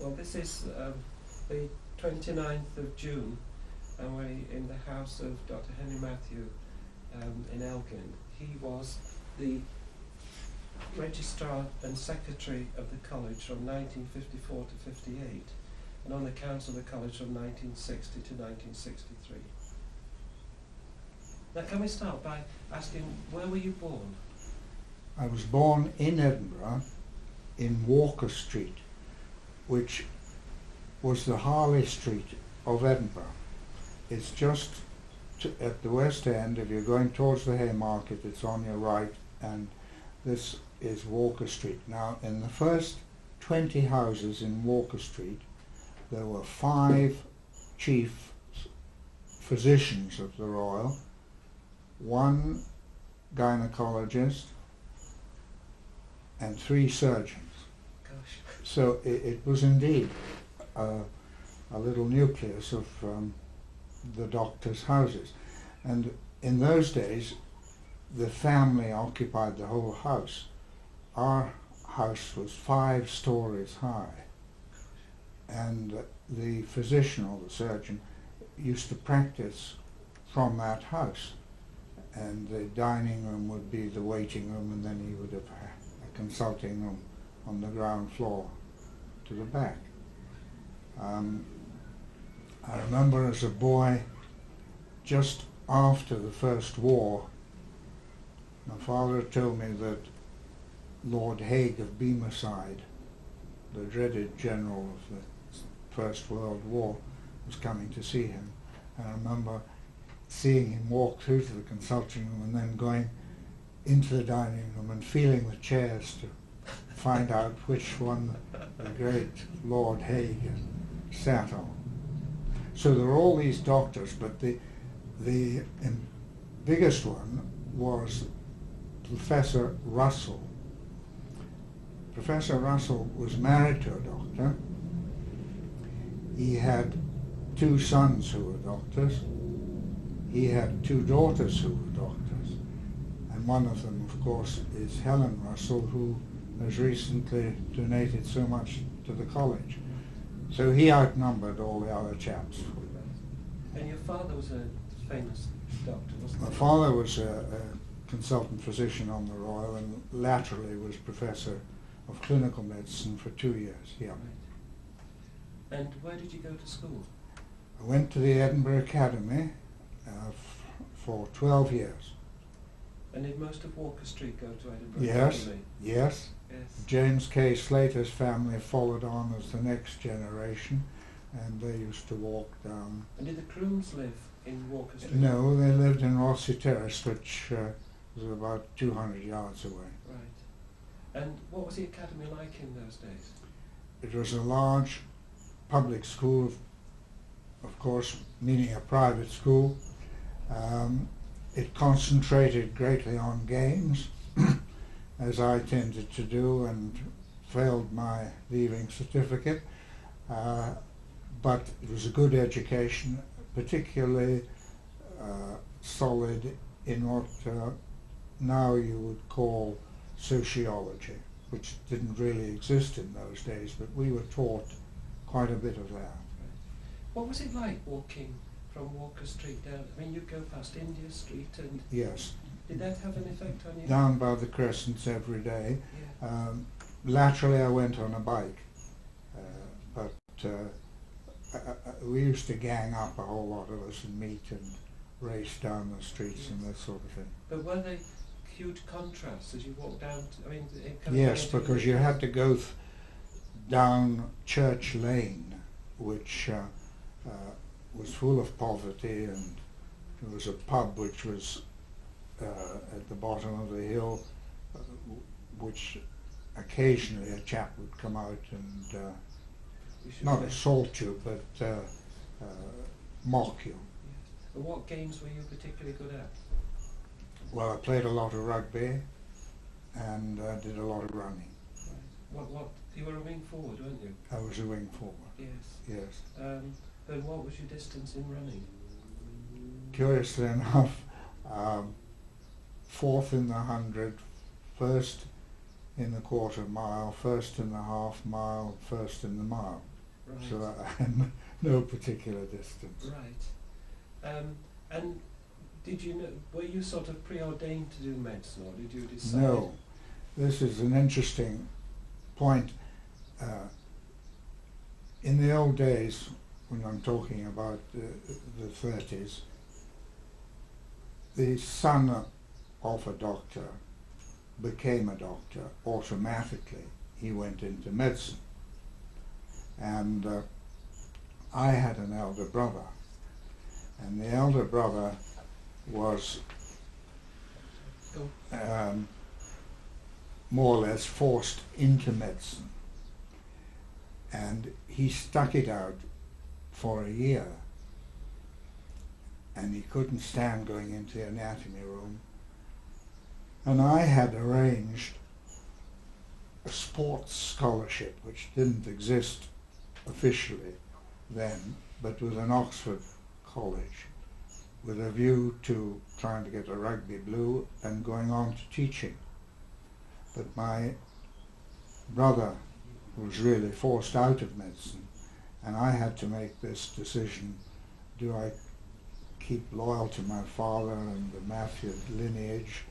Well, this is the 29th of June, and we're in the house of Dr. Henry Matthew in Elgin. He was the Registrar and Secretary of the College from 1954 to 58, and on the Council of the College from 1960 to 1963. Now, can we start by asking, where were you born? I was born in Edinburgh, in Walker Street, which was the Harley Street of Edinburgh. It's just at the West End. If you're going towards the Haymarket, it's on your right, and this is Walker Street. Now, in the first 20 houses in Walker Street, there were 5 chief physicians of the Royal, 1 gynecologist, and 3 surgeons. Gosh. So it was indeed a little nucleus of the doctors' houses. And in those days, the family occupied the whole house. Our house was 5 stories high, and the physician or the surgeon used to practice from that house, and the dining room would be the waiting room, and then he would have a consulting room on the ground floor to the back. I remember as a boy, just after the First War, my father told me that Lord Haig of Beamerside, the dreaded general of the First World War, was coming to see him. And I remember seeing him walk through to the consulting room and then going into the dining room and feeling the chairs to find out which one the great Lord Haig sat on. So there were all these doctors, but the biggest one was Professor Russell. Professor Russell was married to a doctor. He had 2 sons who were doctors. He had 2 daughters who were doctors. And one of them, of course, is Helen Russell, who has recently donated so much to the college. So he outnumbered all the other chaps. And your father was a famous doctor, wasn't he? My father was a consultant physician on the Royal, and laterally was professor of clinical medicine for 2 years. Yeah. Right. And where did you go to school? I went to the Edinburgh Academy for 12 years. And did most of Walker Street go to Edinburgh Yes, Academy? yes. Yes. James K. Slater's family followed on as the next generation, and they used to walk down. And did the Crooms live in Walker Street? No, they lived in Rossi Terrace, which was about 200 yards away. Right. And what was the academy like in those days? It was a large public school, of course, meaning a private school. It concentrated greatly on games, as I tended to do, and failed my leaving certificate. But it was a good education, particularly solid in what now you would call sociology, which didn't really exist in those days, but we were taught quite a bit of that. Right. What was it like walking from Walker Street down? I mean, you go past India Street, and Yes. did that have an effect on you? Down by the crescents every day. Yeah. Laterally I went on a bike, but we used to gang up, a whole lot of us, and meet and race down the streets and that sort of thing. But were they huge contrasts as you walked down? I mean, it kind of Yes, came to because you had to go down Church Lane, which was full of poverty, and there was a pub which was at the bottom of the hill, which occasionally a chap would come out and not assault you, but mock you. Yes. And what games were you particularly good at? Well, I played a lot of rugby and did a lot of running. Right. What? You were a wing forward, weren't you? I was a wing forward. Yes. Yes. And what was your distance in running? Curiously enough, 4th in the 100, 1st in the quarter mile, 1st in the half mile, 1st in the mile. Right. So I'm no particular distance. Right. And did you know, were you sort of preordained to do medicine, or did you decide? No, this is an interesting point. In the old days, when I'm talking about the 30s, the son of a doctor became a doctor automatically. He went into medicine. And I had an elder brother, and the elder brother was more or less forced into medicine, and he stuck it out for a year, and he couldn't stand going into the anatomy room. And I had arranged a sports scholarship, which didn't exist officially then, but with an Oxford college, with a view to trying to get a rugby blue and going on to teaching. But my brother was really forced out of medicine, and I had to make this decision: do I keep loyal to my father and the Matthew lineage,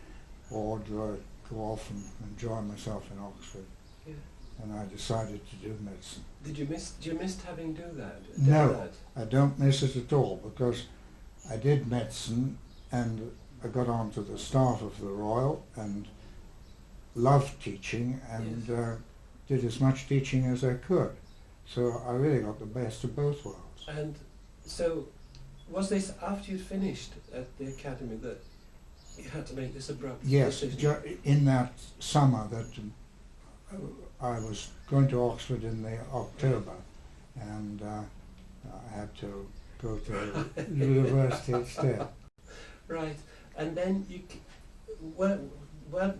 or do I go off and enjoy myself in Oxford? Yeah. And I decided to do medicine. Did you miss having done that? No, I don't miss it at all, because I did medicine and I got onto the staff of the Royal and loved teaching, and Yes. did as much teaching as I could. So I really got the best of both worlds. And so, was this after you'd finished at the academy that you had to make this abrupt Yes, decision? in that summer that I was going to Oxford in the October, and I had to go to university instead. Right. And then well,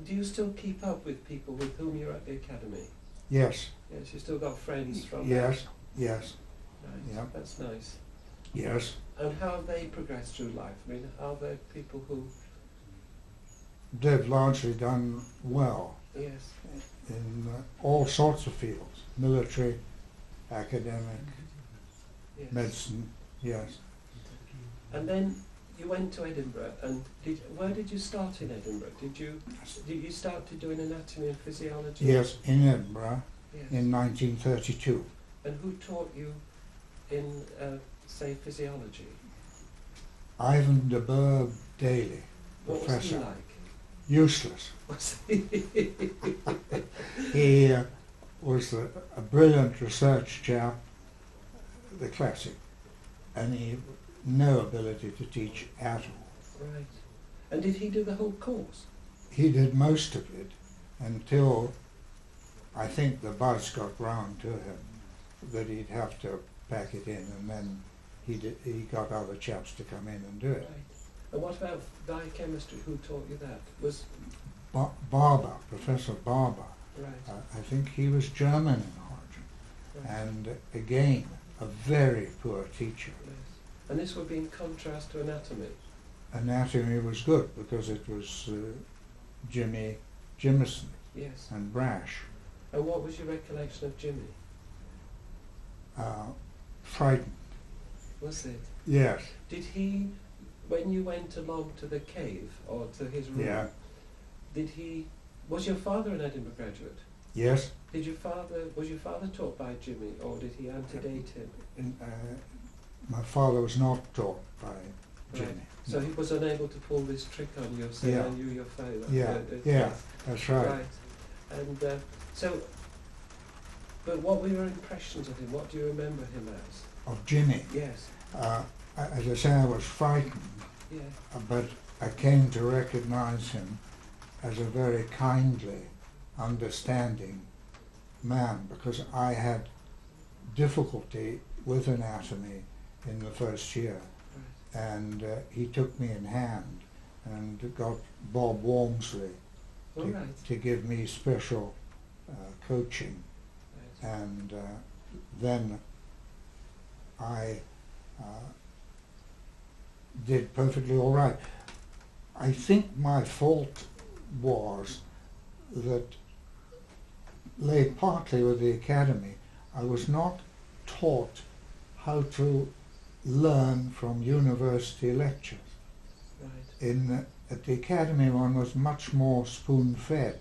do you still keep up with people with whom you're at the academy? Yes, Yes, you still got friends from yes, yes, there? Right. yeah. That's nice. yes. And how have they progressed through life? I mean, are there people who... They've largely done well Yes. in all sorts of fields: military, academic, Yes. medicine, yes. And then you went to Edinburgh, and where did you start in Edinburgh? Did you start doing anatomy and physiology? Yes, in Edinburgh Yes. in 1932. And who taught you in, say, physiology? Ivan de Burgh Daly, What was he professor. like? Useless. Was he? He was a brilliant research chap, the classic, and he had no ability to teach at all. Right. And did he do the whole course? He did most of it until I think the buzz got round to him that he'd have to pack it in, and then he got other chaps to come in and do it. Right. And what about biochemistry? Who taught you that? Was Barber, Professor Barber, right. I think he was German in origin, Right. and again, a very poor teacher. Yes. And this would be in contrast to anatomy. Anatomy was good because it was Jimmy Jimison Yes. and Brash. And what was your recollection of Jimmy? Frightened. Was it? Yes. Did he, when you went along to the cave or to his room, Yeah. Was your father an Edinburgh graduate? Yes. Was your father taught by Jimmy, or did he antedate him? My father was not taught by Jimmy. Right. So he was unable to pull this trick on you of saying, Yeah. I knew your father. Yeah, yeah, that's right. Right. And but what were your impressions of him? What do you remember him as? Of Jimmy. Yes. As I say, I was frightened, Yeah. but I came to recognize him as a very kindly, understanding man, because I had difficulty with anatomy in the first year, Right. and he took me in hand and got Bob Walmsley All right. to give me special coaching, Right. and then I did perfectly all right. I think my fault was that lay partly with the academy. I was not taught how to learn from university lectures. Right. At the academy, one was much more spoon-fed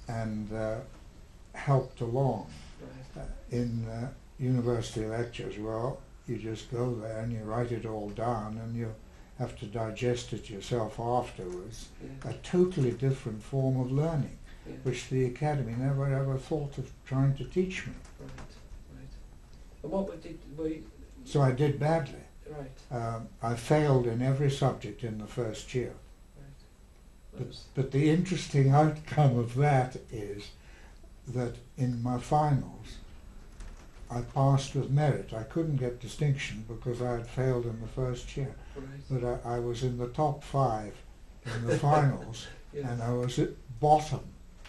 and helped along. Right. In university lectures, well, you just go there and you write it all down and you have to digest it yourself afterwards. Yeah. A totally different form of learning, Yeah. which the academy never ever thought of trying to teach me. Right. Right. And what were you? So I did badly. Right. I failed in every subject in the first year. Right. But the interesting outcome of that is that in my finals I passed with merit. I couldn't get distinction because I had failed in the first year. Right. But I was in the top 5 in the finals, Yes. and I was at bottom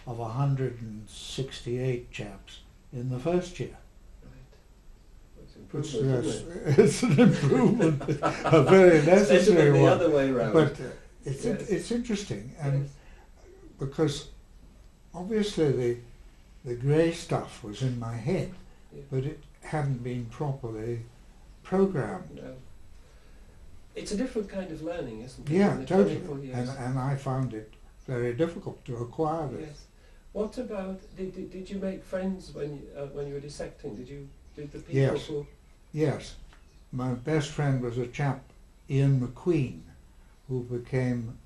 of 168 chaps in the first year. It's Which, improvement, yes, isn't it? it's an improvement, a very necessary the one. other way round. But it's Yes. it's interesting, and Yes. because obviously the grey stuff was in my head, Yeah. but it hadn't been properly programmed. No. It's a different kind of learning, isn't it? Yeah, in the totally. clinical years? And I found it very difficult to acquire this. Yes. What about, did you make friends when you were dissecting? Did the people Yes. who... Yes, my best friend was a chap, Ian McQueen, who became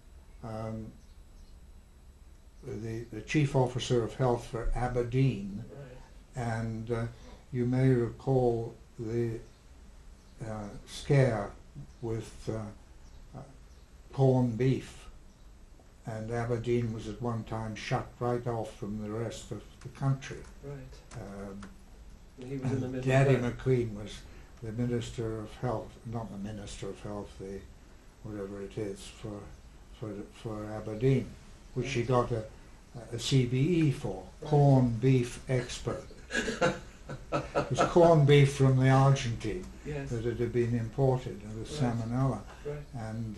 the Chief Officer of Health for Aberdeen, Right. and you may recall the scare with corned beef, and Aberdeen was at one time shut right off from the rest of the country. Right. He was in the And middle Daddy of that. McQueen was the Minister of Health, not the Minister of Health, the whatever it is for Aberdeen, which he got a CBE for, Right. corned beef expert. It was corned beef from the Argentine Yes. that had been imported with Right. salmonella, Right. and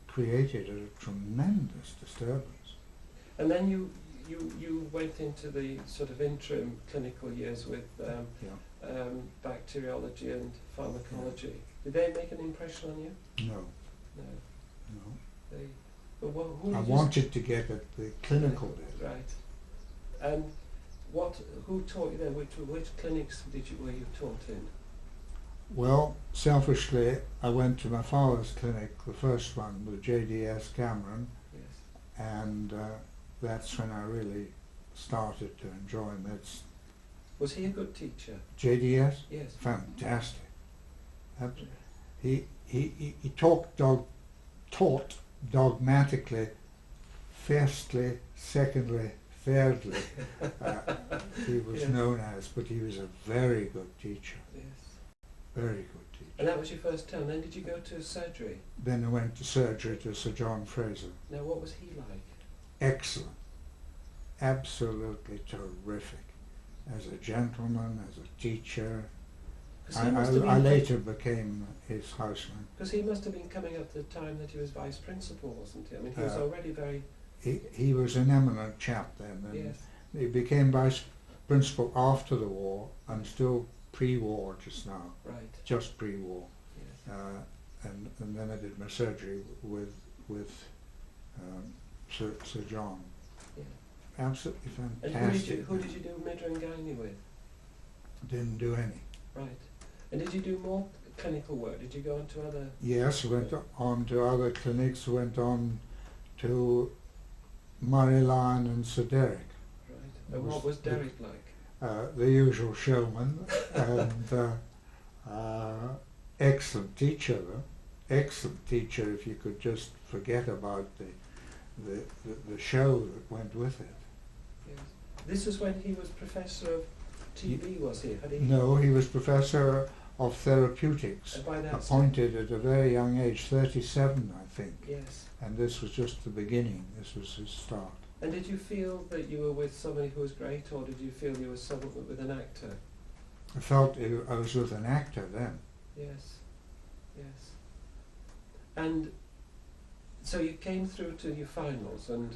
created a tremendous disturbance. And then you went into the sort of interim clinical years with Yeah. bacteriology and pharmacology. Did they make an impression on you? No, No. no. They. But who I did you wanted to get at the clinical bit. Right. And who taught you there? Which clinics were you taught in? Well, selfishly, I went to my father's clinic, the first one with JDS Cameron, Yes. and that's when I really started to enjoy medicine. Was he a good teacher? JDS? Yes. Fantastic. He taught dogmatically, firstly, secondly, thirdly. He was Yes. known as, but he was a very good teacher, Yes. very good teacher. And that was your first term. Then did you go to surgery? Then I went to surgery to Sir John Fraser. Now, what was he like? Excellent, absolutely terrific, as a gentleman, as a teacher. I later became his houseman. Because he must have been coming at the time that he was vice principal, wasn't he? I mean, he was already very... He was an eminent chap then, and Yes. he became vice principal after the war, and still pre-war just now, Right. just pre-war. Yes. And then I did my surgery with Sir John. Yeah. Absolutely And fantastic. who did you do mid and gynae with? Didn't do any. Right. And did you do more clinical work? Did you go on to other... Yes, went on to other clinics, went on to Murray Lyon and Sir Derek. Right. And what was Derek like? The usual showman, and excellent teacher though. Excellent teacher if you could just forget about the show that went with it. Yes. This is when he was professor of TB, was he? Had he... No, he was professor of therapeutics, By that appointed at a very young age, 37 I think. Yes. And this was just the beginning, this was his start. And did you feel that you were with somebody who was great, or did you feel you were with an actor? I felt I was with an actor then. Yes. Yes. And so you came through to your finals, and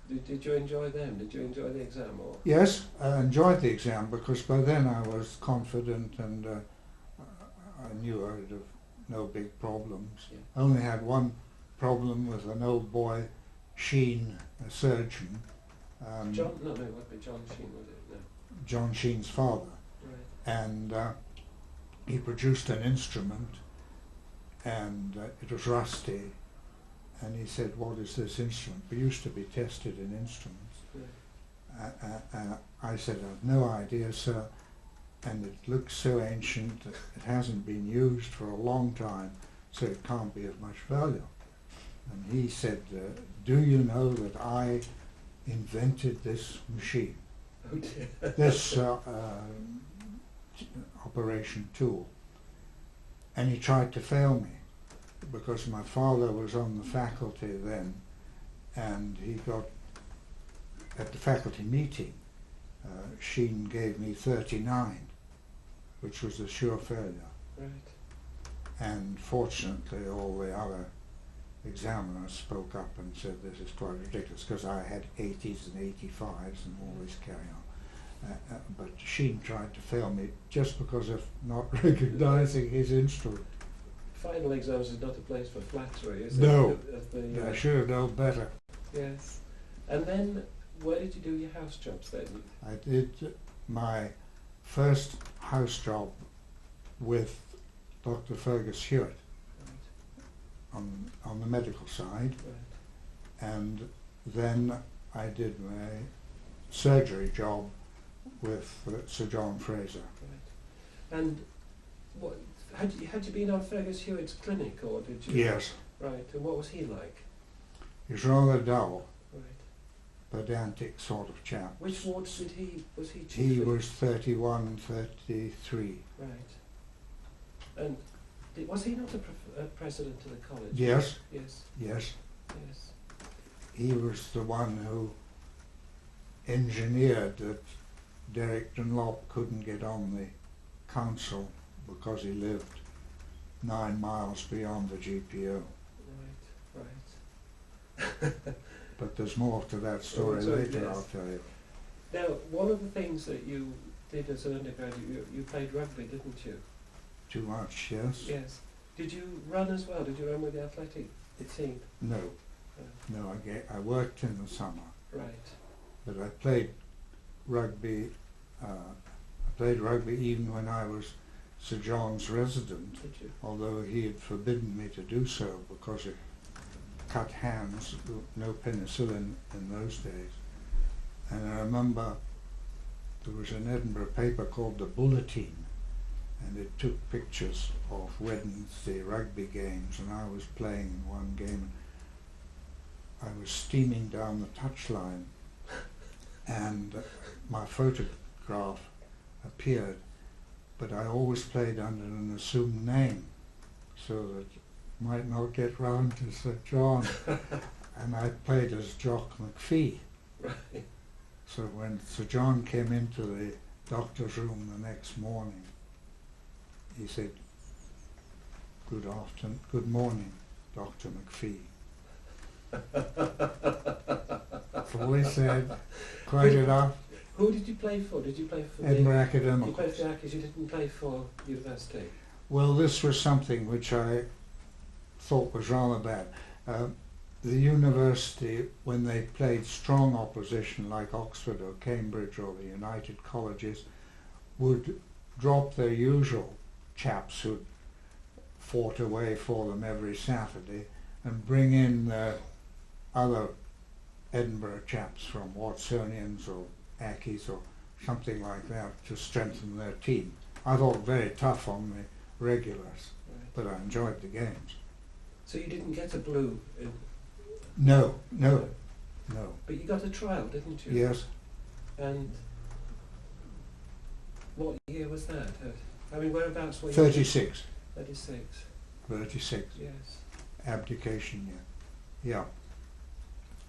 Did you enjoy them? Did you enjoy the exam? Or? Yes, I enjoyed the exam because by then I was confident and I knew I'd have no big problems. Yeah. I only had one problem with an old boy, Sheen, a surgeon. John? No, it wouldn't be John Sheen, would it? No. John Sheen's father. Right. And he produced an instrument and it was rusty. And he said, "What is this instrument? We used to be tested in instruments." Right. I said, "I've no idea, sir, and it looks so ancient, it hasn't been used for a long time, so it can't be of much value." And he said, "Do you know that I invented this machine, Oh dear. this operation tool?" And he tried to fail me, because my father was on the faculty then, and he got, at the faculty meeting, Sheen gave me 39, which was a sure failure. Right. And fortunately all the other examiners spoke up and said, "This is quite ridiculous," because I had 80s and 85s and all this carry on. But Sheen tried to fail me just because of not recognising his instrument. Final exams is not a place for flattery, is No. it? I should have known better. Yes. And then, where did you do your house jobs then? I did my first house job with Dr. Fergus Hewitt Right. on the medical side, Right. and then I did my surgery job with Sir John Fraser. Right. And what had you been on Fergus Hewitt's clinic, or did you? Yes, Right. And what was he like? he's rather dull, Right. pedantic sort of chap. Which wards was he chief? He in? was 31, 33. Right. And was he not a president of the college? Yes, Yes. yes. Yes. He was the one who engineered that Derek Dunlop couldn't get on the council because he lived 9 miles beyond the GPO. Right. Right. But there's more to that story sorry, later, yes. I'll tell you. Now, one of the things that you did as an undergraduate, you played rugby, didn't you? Too much, yes? Yes. Did you run as well? Did you run with the athletic team? No, Uh, no, I worked in the summer, right. but I played rugby, even when I was Sir John's resident, Did you? although he had forbidden me to do so because of cut hands, no penicillin in those days. And I remember there was an Edinburgh paper called the Bulletin, and it took pictures of Wednesday rugby games, and I was playing in one game. I was steaming down the touchline, and my photograph appeared, but I always played under an assumed name, so that I might not get round to Sir John. And I played as Jock McPhee. Right. So when Sir John came into the doctor's room the next morning, he said, good morning, Dr. McPhee." That's all he said. Quite enough. Who did you play for? Did you play for Edinburgh You Academical. played for the Academics, you didn't play for university? Well, this was something which I thought was rather bad. The university, when they played strong opposition like Oxford or Cambridge or the United Colleges, would drop their usual chaps who'd fought away for them every Saturday and bring in their other Edinburgh chaps from Watsonians or Ackies or something like that to strengthen their team. I thought very tough on the regulars, Right. but I enjoyed the games. So you didn't get a blue, No. but you got a trial, didn't you? Yes, And what year was that? I mean, whereabouts were you? 36. 36. 36. Yes. Abdication year. Yeah.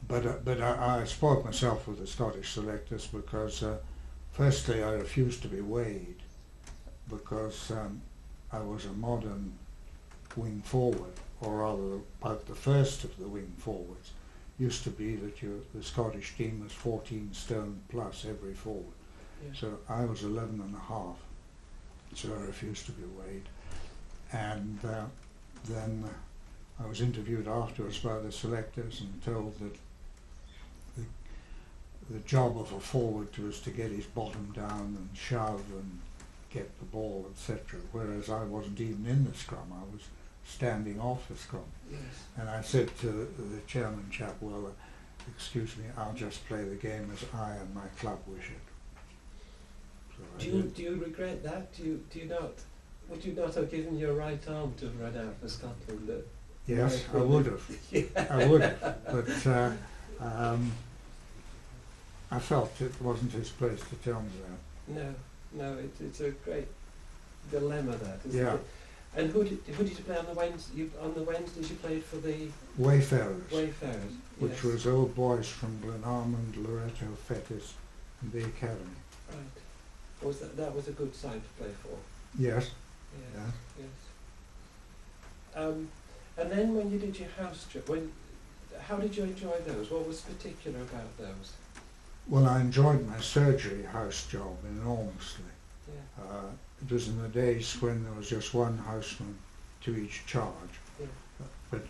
But I spoiled myself with the Scottish selectors because firstly I refused to be weighed because I was a modern wing forward, or rather about the first of the wing forwards. used to be that the Scottish team was 14 stone plus every forward. Yeah. So I was 11 and a half, so I refused to be weighed. And then I was interviewed afterwards by the selectors and told that the job of a forward was to get his bottom down and shove and get the ball, etc. Whereas I wasn't even in the scrum, I was standing off the scrum. Yes. And I said to the chairman chap, well, excuse me, I'll just play the game as I and my club wish it. So Do you regret that? Would you not have given your right arm to have run out for Scotland? Yes, I would have. Yeah. I would have. But I felt it wasn't his place to tell me that. No, it's a great dilemma, that, isn't Yeah. it? And who did you play on the Wednesday? On the Wednesdays you played for the Wayfarers, Wayfarers, which yes. was old boys from Glenarmond, Loretto, Fettes, and the Academy. Right. That was a good side to play for? Yes. Yes. Yeah. Yes. And then when you did your house job, how did you enjoy those? What was particular about those? Well, I enjoyed my surgery house job enormously. Yeah. It was in the days when there was just one houseman to each charge. Yeah. But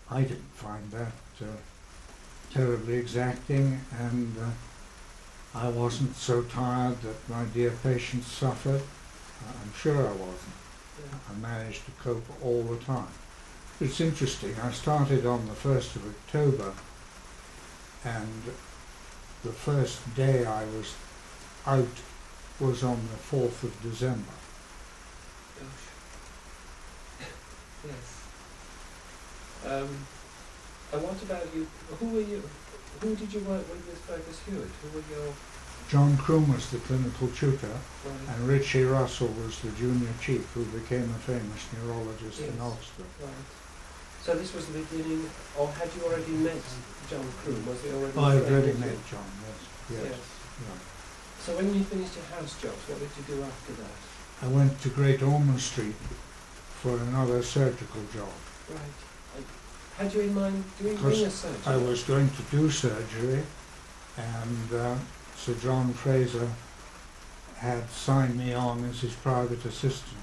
I didn't find that terribly exacting, and I wasn't so tired that my dear patients suffered. I'm sure I wasn't. Yeah. I managed to cope all the time. It's interesting, I started on the 1st of October, and the first day I was out was on the 4th of December. Gosh. Yes. And what about you? Who did you work with Fergus Hewitt? Who were your... John Croom was the clinical tutor, Right. and Richie Russell was the junior chief, who became a famous neurologist in Yes. Ulster. Right. So this was the beginning, or had you already met John Croom? Was he already... I had friend already with you? met John, yes. Yes. Yeah. So when you finished your house jobs, what did you do after that? I went to Great Ormond Street for another surgical job. Right. Had you in mind doing Because a surgery? I was going to do surgery, and Sir John Fraser had signed me on as his private assistant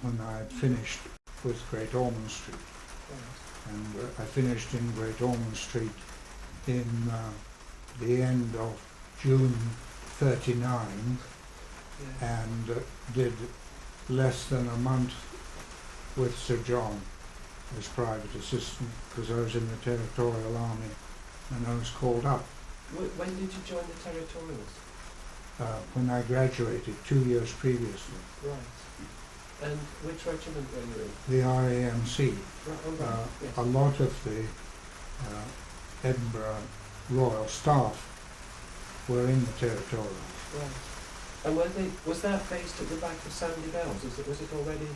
when I had finished with Great Ormond Street. Right. And I finished in Great Ormond Street in the end of June 39, Yeah. and did less than a month with Sir John as private assistant, because I was in the Territorial Army and I was called up. When did you join the Territorials? When I graduated 2 years previously. Right. And which regiment were you in? The RAMC. Right. Oh, right. Yes. A lot of the Edinburgh Royal staff were in the Territorials. Right. And was that based at the back of Sandy Bells? Was it already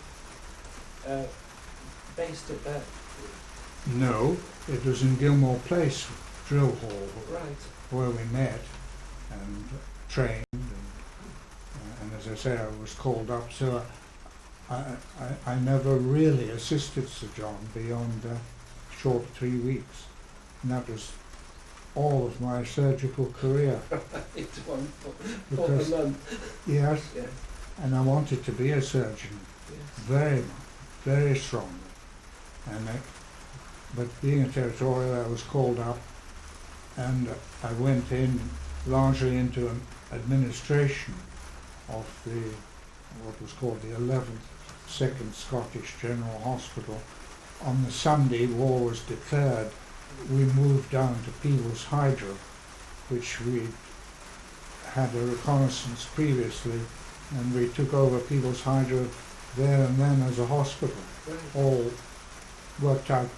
based at that? No, it was in Gilmore Place Drill Hall, Right. where we met and trained, and as I say, I was called up, so I never really assisted Sir John beyond a short 3 weeks, and that was all of my surgical career. It's one for Because- a month. Yes, Yes. and I wanted to be a surgeon Yes. very much, very strongly, and but being a territorial, I was called up, and I went in largely into an administration of what was called the 11th Second Scottish General Hospital. On the Sunday war was declared, we moved down to Peebles Hydro, which we had a reconnaissance previously, and we took over Peebles Hydro there and then as a hospital. Right. All worked out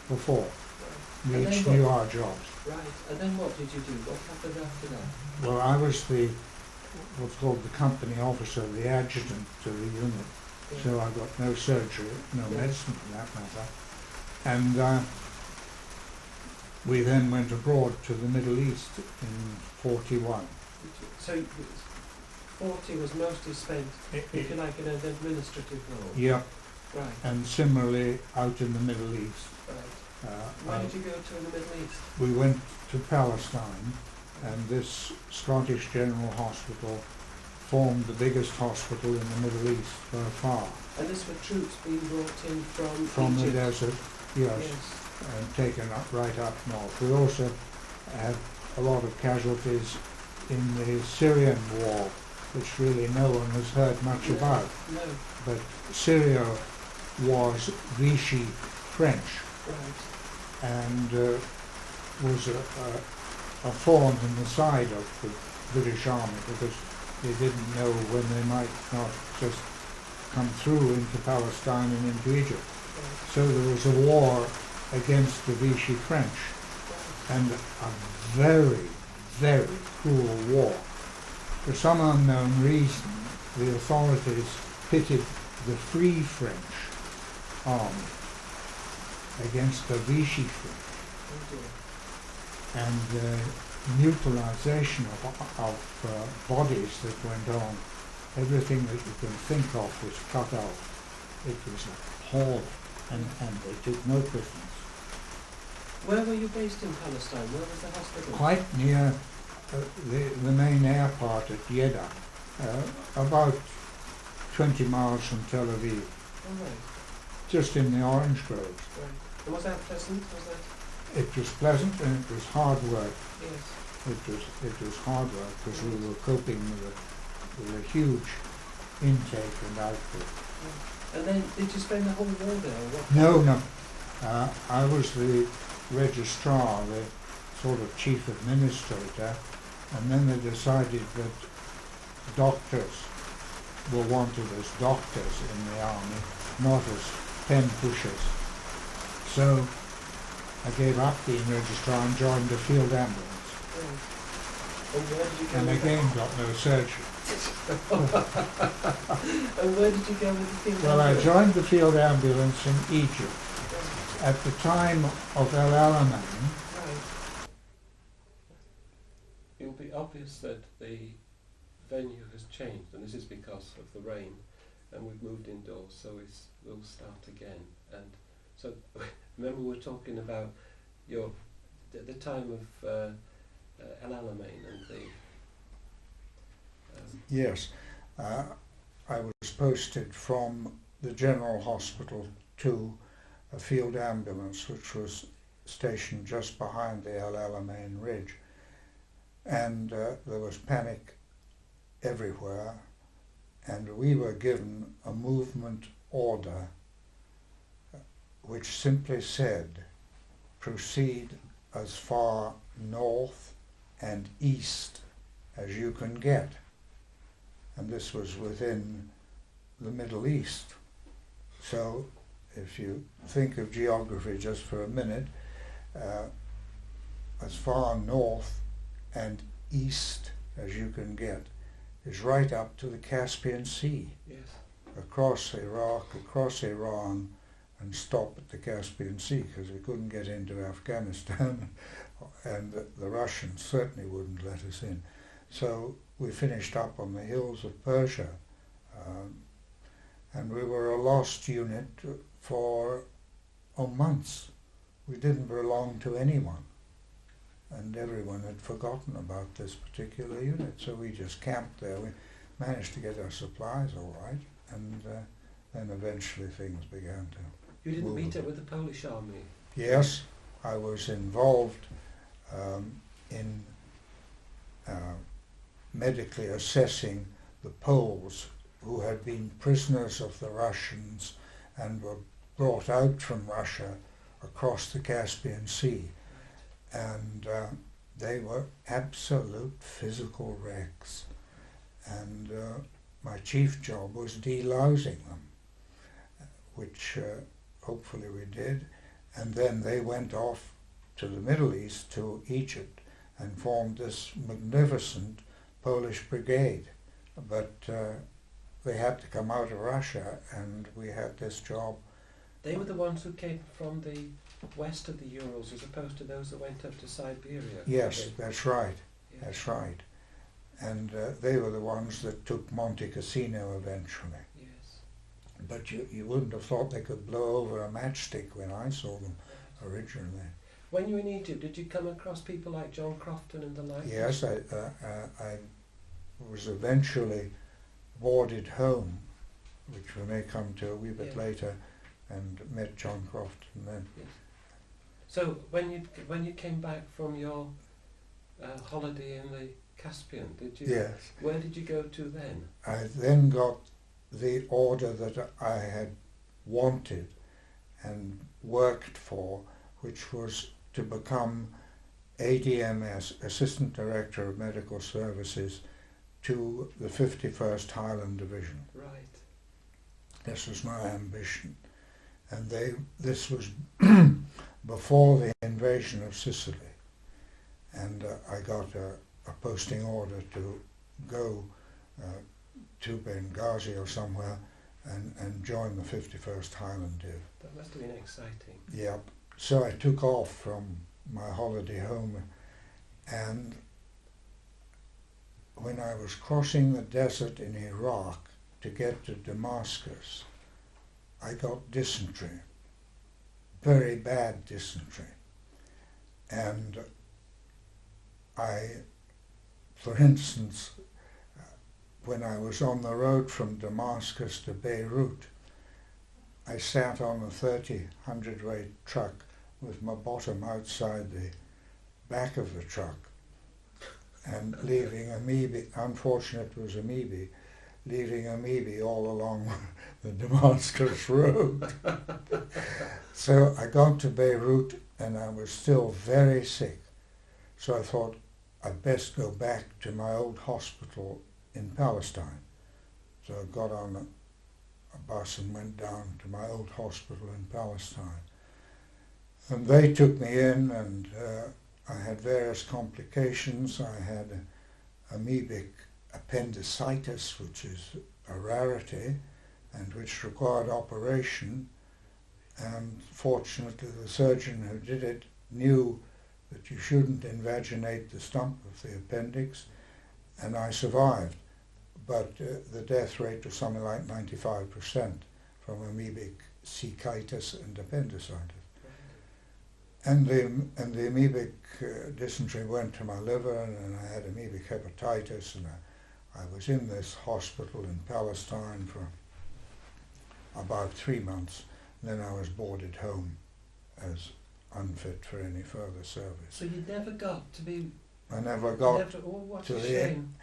before. Right. We And then each what- knew our jobs. Right. And then what did you do? What happened after that? Well, I was what's called the company officer, the adjutant to the unit, Yeah. so I got no surgery, no Yeah. medicine for that matter. And we then went abroad to the Middle East in 41. So 40 was mostly spent, if you like, in an administrative role. Yep, Right. and similarly out in the Middle East. Right. Where did you go to in the Middle East? We went to Palestine, and this Scottish General Hospital formed the biggest hospital in the Middle East by far. And this were troops being brought in From the Egypt? desert, yes, and taken up right up north. We also had a lot of casualties in the Syrian war, which really no one has heard much about. No. But Syria was Vichy French, Right. and was a thorn in the side of the British Army, because they didn't know when they might not just come through into Palestine and into Egypt. Right. So there was a war against the Vichy French, and a very, very cruel war. For some unknown reason, the authorities pitted the Free French army against the Vichy French, Oh dear. and the mutilization of bodies that went on, everything that you can think of was cut out. It was appalling, and they took no prisoners. Where were you based in Palestine? Where was the hospital? Quite near the main airport at Jeddah, about 20 miles from Tel Aviv, Oh, right. just in the orange groves. Right. And was that pleasant? Was that? It was pleasant, and it was hard work. Yes. It was hard work, because we were coping with a huge intake and output. Yeah. And then, did you spend the whole war there? Or what? No. I was the registrar, the sort of chief administrator, and then they decided that doctors were wanted as doctors in the army, not as pen pushers. So I gave up being registrar and joined the field ambulance, Right. And where did you go? and with again got no surgery. that? And where did you go with the field? Well, I ambulance? joined the field ambulance in Egypt Right. at the time of El Alamein. Right. It will be obvious that the venue has changed, and this is because of the rain, and we've moved indoors, so we'll start again. And so, remember we were talking about the time of El Alamein and the Yes, I was posted from the General Hospital to a field ambulance which was stationed just behind the El Alamein Ridge, and there was panic everywhere, and we were given a movement order which simply said, proceed as far north and east as you can get. And this was within the Middle East. So if you think of geography just for a minute, as far north and east as you can get is right up to the Caspian Sea, yes. across Iraq, across Iran, and stop at the Caspian Sea, because we couldn't get into Afghanistan, and the Russians certainly wouldn't let us in. So we finished up on the hills of Persia, and we were a lost unit for months. We didn't belong to anyone, and everyone had forgotten about this particular unit, so we just camped there. We managed to get our supplies all right, and then eventually things began to You didn't move meet a up bit. with the Polish army? Yes, I was involved in medically assessing the Poles who had been prisoners of the Russians and were brought out from Russia across the Caspian Sea. And they were absolute physical wrecks. And my chief job was delousing them, which hopefully we did. And then they went off to the Middle East, to Egypt, and formed this magnificent Polish brigade. But they had to come out of Russia, and we had this job. They were the ones who came from the west of the Urals, as opposed to those that went up to Siberia. Yes, that's right. Yeah. That's right. And they were the ones that took Monte Cassino eventually. Yes. But you wouldn't have thought they could blow over a matchstick when I saw them. originally. When you were in Egypt, did you come across people like John Crofton and the like? Yes, I was eventually boarded home, which we may come to a wee bit later, and met John Crofton then. Yes. So when you came back from your holiday in the Caspian, did you? Yes. Where did you go to then? I then got the order that I had wanted and worked for, which was to become ADMS, Assistant Director of Medical Services, to the 51st Highland Division. Right. This was my ambition. And this was before the invasion of Sicily. And I got a posting order to go to Benghazi or somewhere and join the 51st Highland Div. That must have been exciting. Yep. So I took off from my holiday home, and when I was crossing the desert in Iraq to get to Damascus, I got dysentery, very bad dysentery. And for instance, when I was on the road from Damascus to Beirut, I sat on a 30 hundredweight truck with my bottom outside the back of the truck and leaving amoebae, unfortunate it was amoebae, leaving amoebae all along the Damascus road. So I got to Beirut and I was still very sick. So I thought I'd best go back to my old hospital in Palestine. So I got on a bus and went down to my old hospital in Palestine. And they took me in, and I had various complications. I had amoebic appendicitis, which is a rarity and which required operation. And fortunately the surgeon who did it knew that you shouldn't invaginate the stump of the appendix, and I survived. But the death rate was something like 95% from amoebic cechitis and appendicitis. And the amoebic dysentery went to my liver, and I had amoebic hepatitis, and I was in this hospital in Palestine for about 3 months. Then I was boarded home as unfit for any further service. So you never got to be... I never got oh, what to a the shame. end.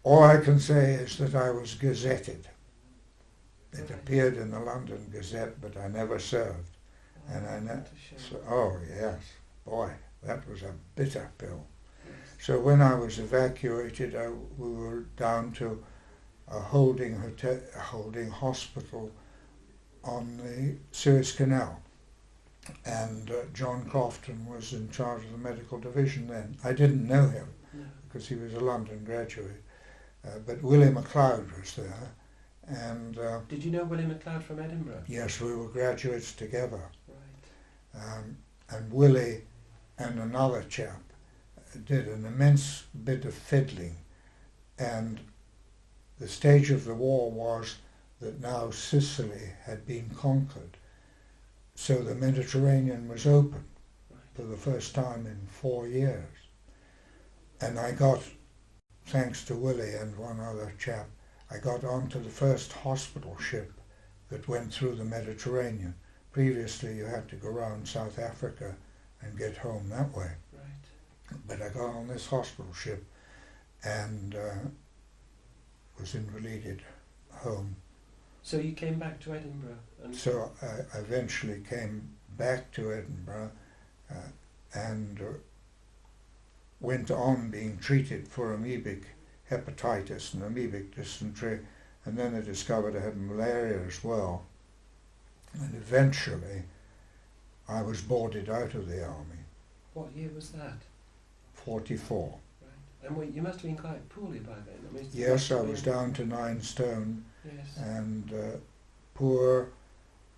All I can say is that I was gazetted. It Right. appeared in the London Gazette, but I never served. Oh, And I what a shame. So, oh yes, boy, that was a bitter pill. Yes. So when I was evacuated, we were down to a holding hospital on the Suez Canal, and John Crofton was in charge of the medical division then. I didn't know him No. because he was a London graduate, but Willie MacLeod was there, and Did you know Willie MacLeod from Edinburgh? yes, we were graduates together. Right. And Willie and another chap did an immense bit of fiddling, and the stage of the war was that now Sicily had been conquered, so the Mediterranean was open for the first time in 4 years. And I got, thanks to Willie and one other chap, I got onto the first hospital ship that went through the Mediterranean. Previously you had to go around South Africa and get home that way. Right. But I got on this hospital ship and was invalided home. So you came back to Edinburgh? And So I eventually came back to Edinburgh and went on being treated for amoebic hepatitis and amoebic dysentery, and then I discovered I had malaria as well. And eventually I was boarded out of the army. What year was that? 44. Right. And you must have been quite poorly by then. I mean, Yes, I was down to 9 stone Yes. and poor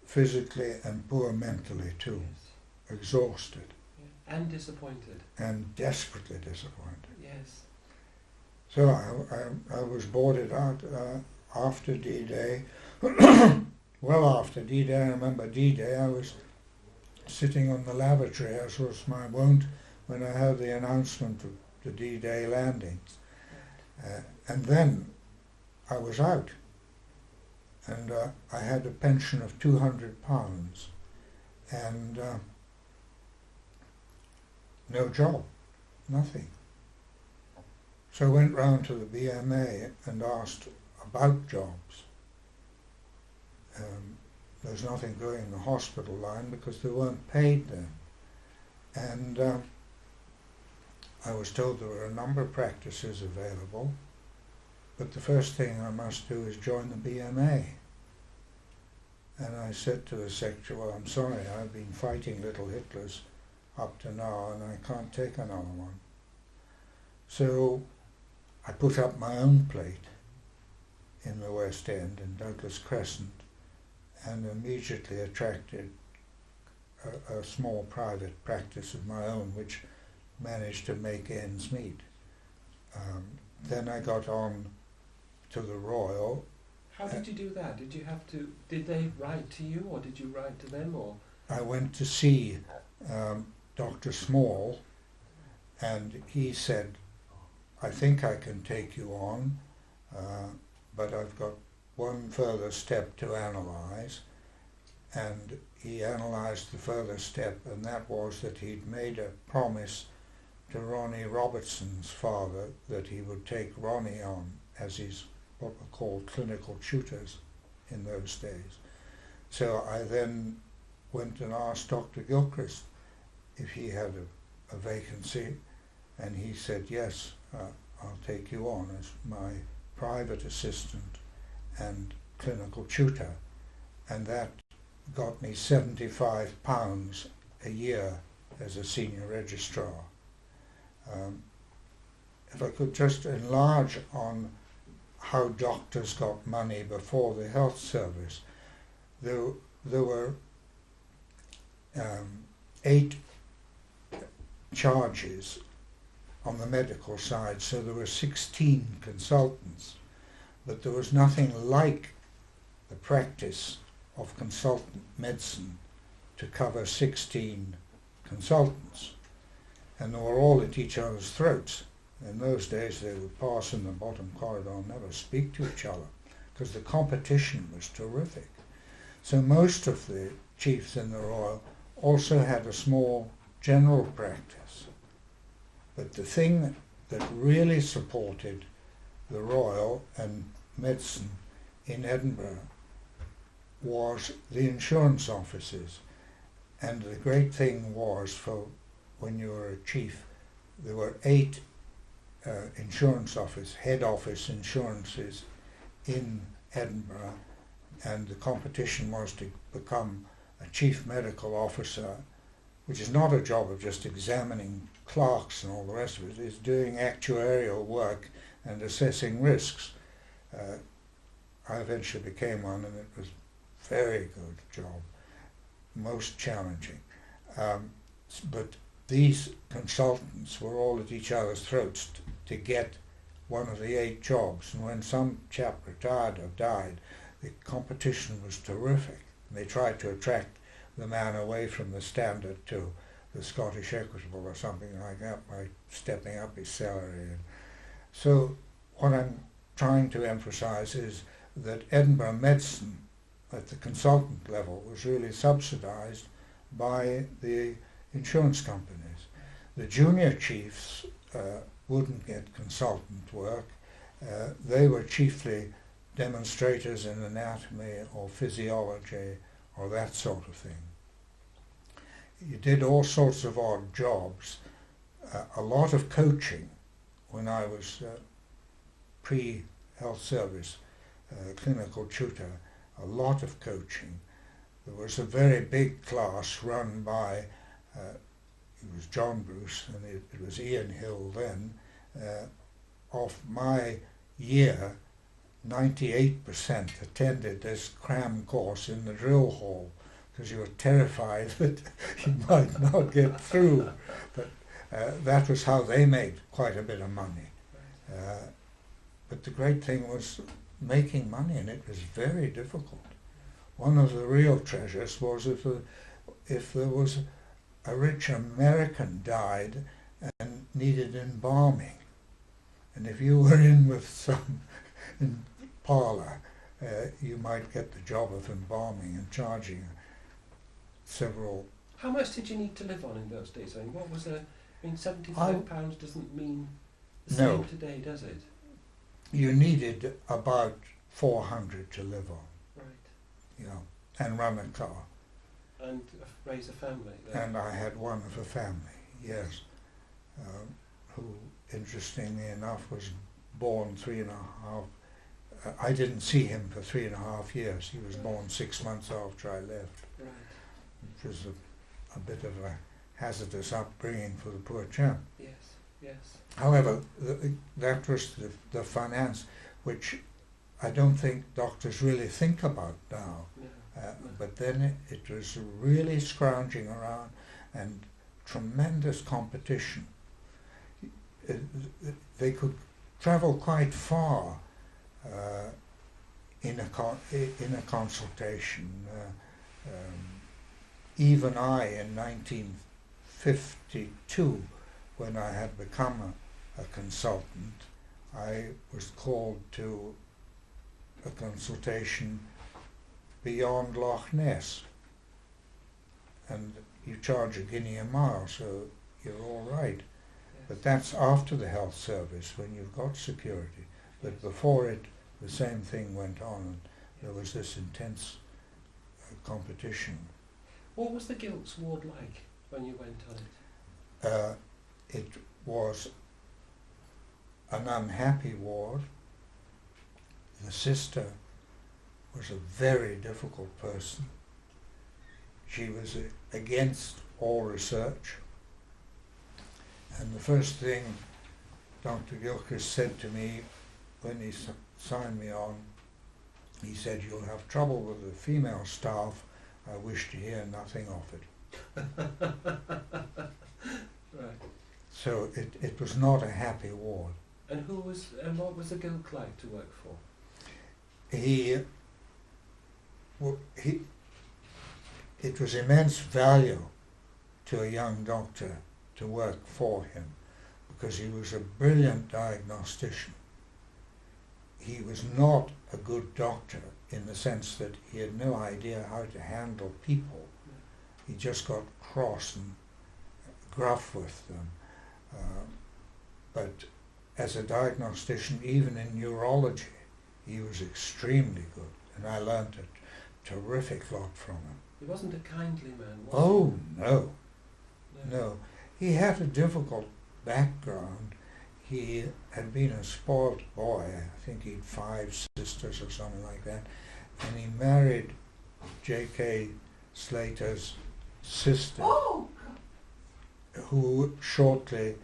physically and poor mentally too, Yes. exhausted Yeah. And disappointed. and desperately disappointed. Yes. So I was boarded out after D-Day. Well, after D-Day, I remember D-Day, I was sitting on the lavatory, as was my wont when I heard the announcement of the D-Day landings. And then I was out, and I had a pension of £200, and no job, nothing. So I went round to the BMA and asked about jobs. There's nothing going in the hospital line because they weren't paid then. And I was told there were a number of practices available, but the first thing I must do is join the BMA. And I said to the secretary, well, I'm sorry, I've been fighting little Hitlers up to now and I can't take another one. So I put up my own plate in the West End, in Douglas Crescent, and immediately attracted a small private practice of my own, which managed to make ends meet. Then I got on to the Royal. How did you do that? Did they write to you, or did you write to them, or? I went to see Dr. Small, and he said, I think I can take you on, but I've got one further step to analyse. And he analysed the further step, and that was that he'd made a promise to Ronnie Robertson's father that he would take Ronnie on as his what were called clinical tutors in those days. So I then went and asked Dr. Gilchrist if he had a vacancy, and he said, yes, I'll take you on as my private assistant and clinical tutor. And that got me £75 a year as a senior registrar. If I could just enlarge on how doctors got money before the health service, there were 8 charges on the medical side, so there were 16 consultants, but there was nothing like the practice of consultant medicine to cover 16 consultants, and they were all at each other's throats. In those days they would pass in the bottom corridor and never speak to each other because the competition was terrific. So most of the chiefs in the Royal also had a small general practice. But the thing that really supported the Royal and medicine in Edinburgh was the insurance offices. And the great thing was, for when you were a chief, there were 8 insurance office, head office insurances in Edinburgh, and the competition was to become a chief medical officer, which is not a job of just examining clerks and all the rest of it. It's doing actuarial work and assessing risks. I eventually became one, and it was a very good job, most challenging. But these consultants were all at each other's throats to get one of the 8 jobs, and when some chap retired or died, the competition was terrific. They tried to attract the man away from the Standard to the Scottish Equitable or something like that by stepping up his salary. And so what I'm trying to emphasise is that Edinburgh medicine at the consultant level was really subsidised by the insurance companies. The junior chiefs wouldn't get consultant work. They were chiefly demonstrators in anatomy or physiology or that sort of thing. You did all sorts of odd jobs, a lot of coaching when I was pre-health service clinical tutor, a lot of coaching. There was a very big class run by it was John Bruce, and it was Ian Hill then. Of my year, 98% attended this cram course in the drill hall because you were terrified that you might not get through. But that was how they made quite a bit of money. But the great thing was making money, and it was very difficult. One of the real treasures was that if there was a rich American died and needed embalming, and if you were in with some in parlour, you might get the job of embalming and charging several. How much did you need to live on in those days? I mean, what was £75 doesn't mean the same today, does it? You needed about 400 to live on. Right. You know, and run a car. And raise a family. Then. And I had one of a family, yes, who, interestingly enough, was born 3.5. I didn't see him for 3.5 years. He was born 6 months after I left, right. which was a bit of a hazardous upbringing for the poor chap. Yes, yes. However, that was the finance, which I don't think doctors really think about now. No. But then it was really scrounging around and tremendous competition. They could travel quite far in a consultation. Even I, in 1952, when I had become a consultant, I was called to a consultation beyond Loch Ness, and you charge £1 a mile, so you're all right. Yes. But that's after the health service, when you've got security. But Yes. before it, the same thing went on, and there was this intense competition. What was the Gilts ward like when you went on it? It was an unhappy ward. The sister was a very difficult person. She was against all research. And the first thing Dr. Gilchrist said to me when he signed me on, he said, "You'll have trouble with the female staff. I wish to hear nothing of it." Right. So it was not a happy ward. And what was the Gilt like to work for? It was immense value to a young doctor to work for him, because he was a brilliant diagnostician. He was not a good doctor in the sense that he had no idea how to handle people. He just got cross and gruff with them. But as a diagnostician, even in neurology, he was extremely good, and I learned a terrific lot from him. He wasn't a kindly man, was Oh, he? no. No. He had a difficult background. He had been a spoilt boy. I think he'd 5 sisters or something like that. And he married J.K. Slater's sister, who shortly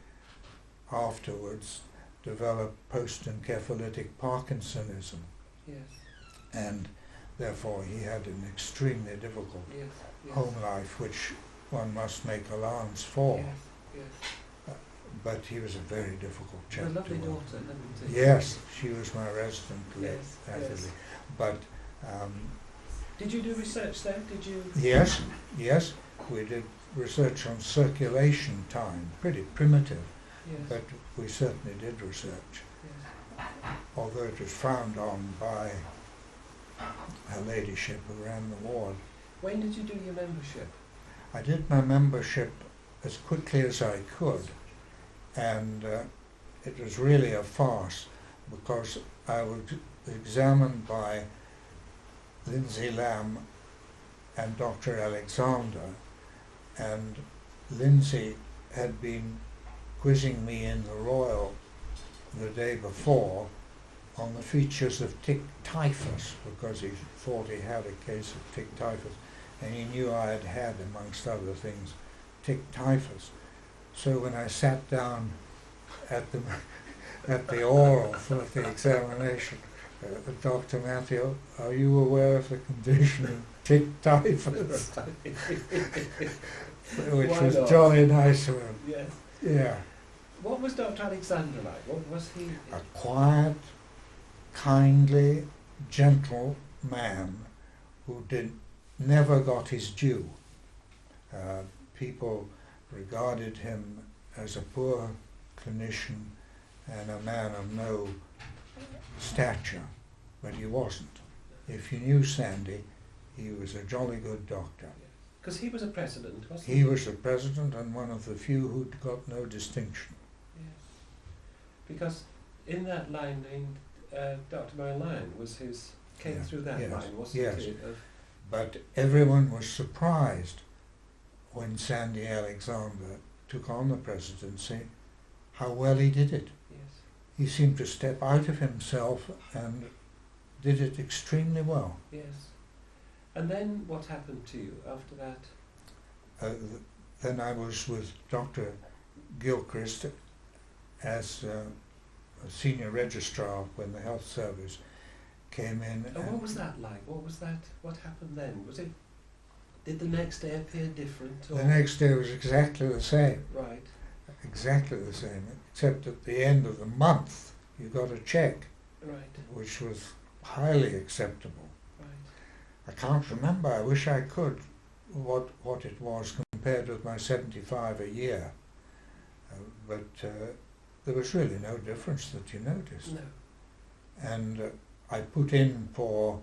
afterwards developed post-encephalitic Parkinsonism. Yes. And therefore he had an extremely difficult Yes. Yes. home life, which one must make allowance for. Yes. Yes. But he was a very difficult A chap lovely to work daughter, with. hadn't he? Yes, she was my resident Yes, latterly. yes. But Did you do research there? Did you? yes, we did research on circulation time, pretty primitive, Yes. but we certainly did research, Yes. although it was frowned on by her ladyship who ran the ward. When did you do your membership? I did my membership as quickly as I could, and it was really a farce, because I was examined by Lindsay Lamb and Dr. Alexander, and Lindsay had been quizzing me in the Royal the day before on the features of tick typhus, because he thought he had a case of tick typhus, and he knew I had had, amongst other things, tick typhus. So when I sat down at the oral for the examination, Dr. Matthew, are you aware of the condition of tick typhus? Which Why was not? jolly nice of him. Yes. Yeah. What was Dr. Alexander like? What was he? A quiet, kindly, gentle man who never got his due. People regarded him as a poor clinician and a man of no stature, but he wasn't. If you knew Sandy, he was a jolly good doctor. Because he was a president, wasn't he? He was the president and one of the few who'd got no distinction. Yes. Because in that line, Dr. Mary Lyon came through that line, wasn't it? But everyone was surprised when Sandy Alexander took on the presidency, how well he did it. Yes. He seemed to step out of himself and did it extremely well. Yes. And then what happened to you after that? Then I was with Dr. Gilchrist as a senior registrar when the health service came in. And what was that like? What was that? What happened then? Did the next day appear different? Or? The next day was exactly the same. Right. Exactly the same, except at the end of the month you got a check, right, which was highly acceptable. Right. I can't remember, I wish I could, what it was compared with my 75 a year. But there was really no difference that you noticed. No. And I put in for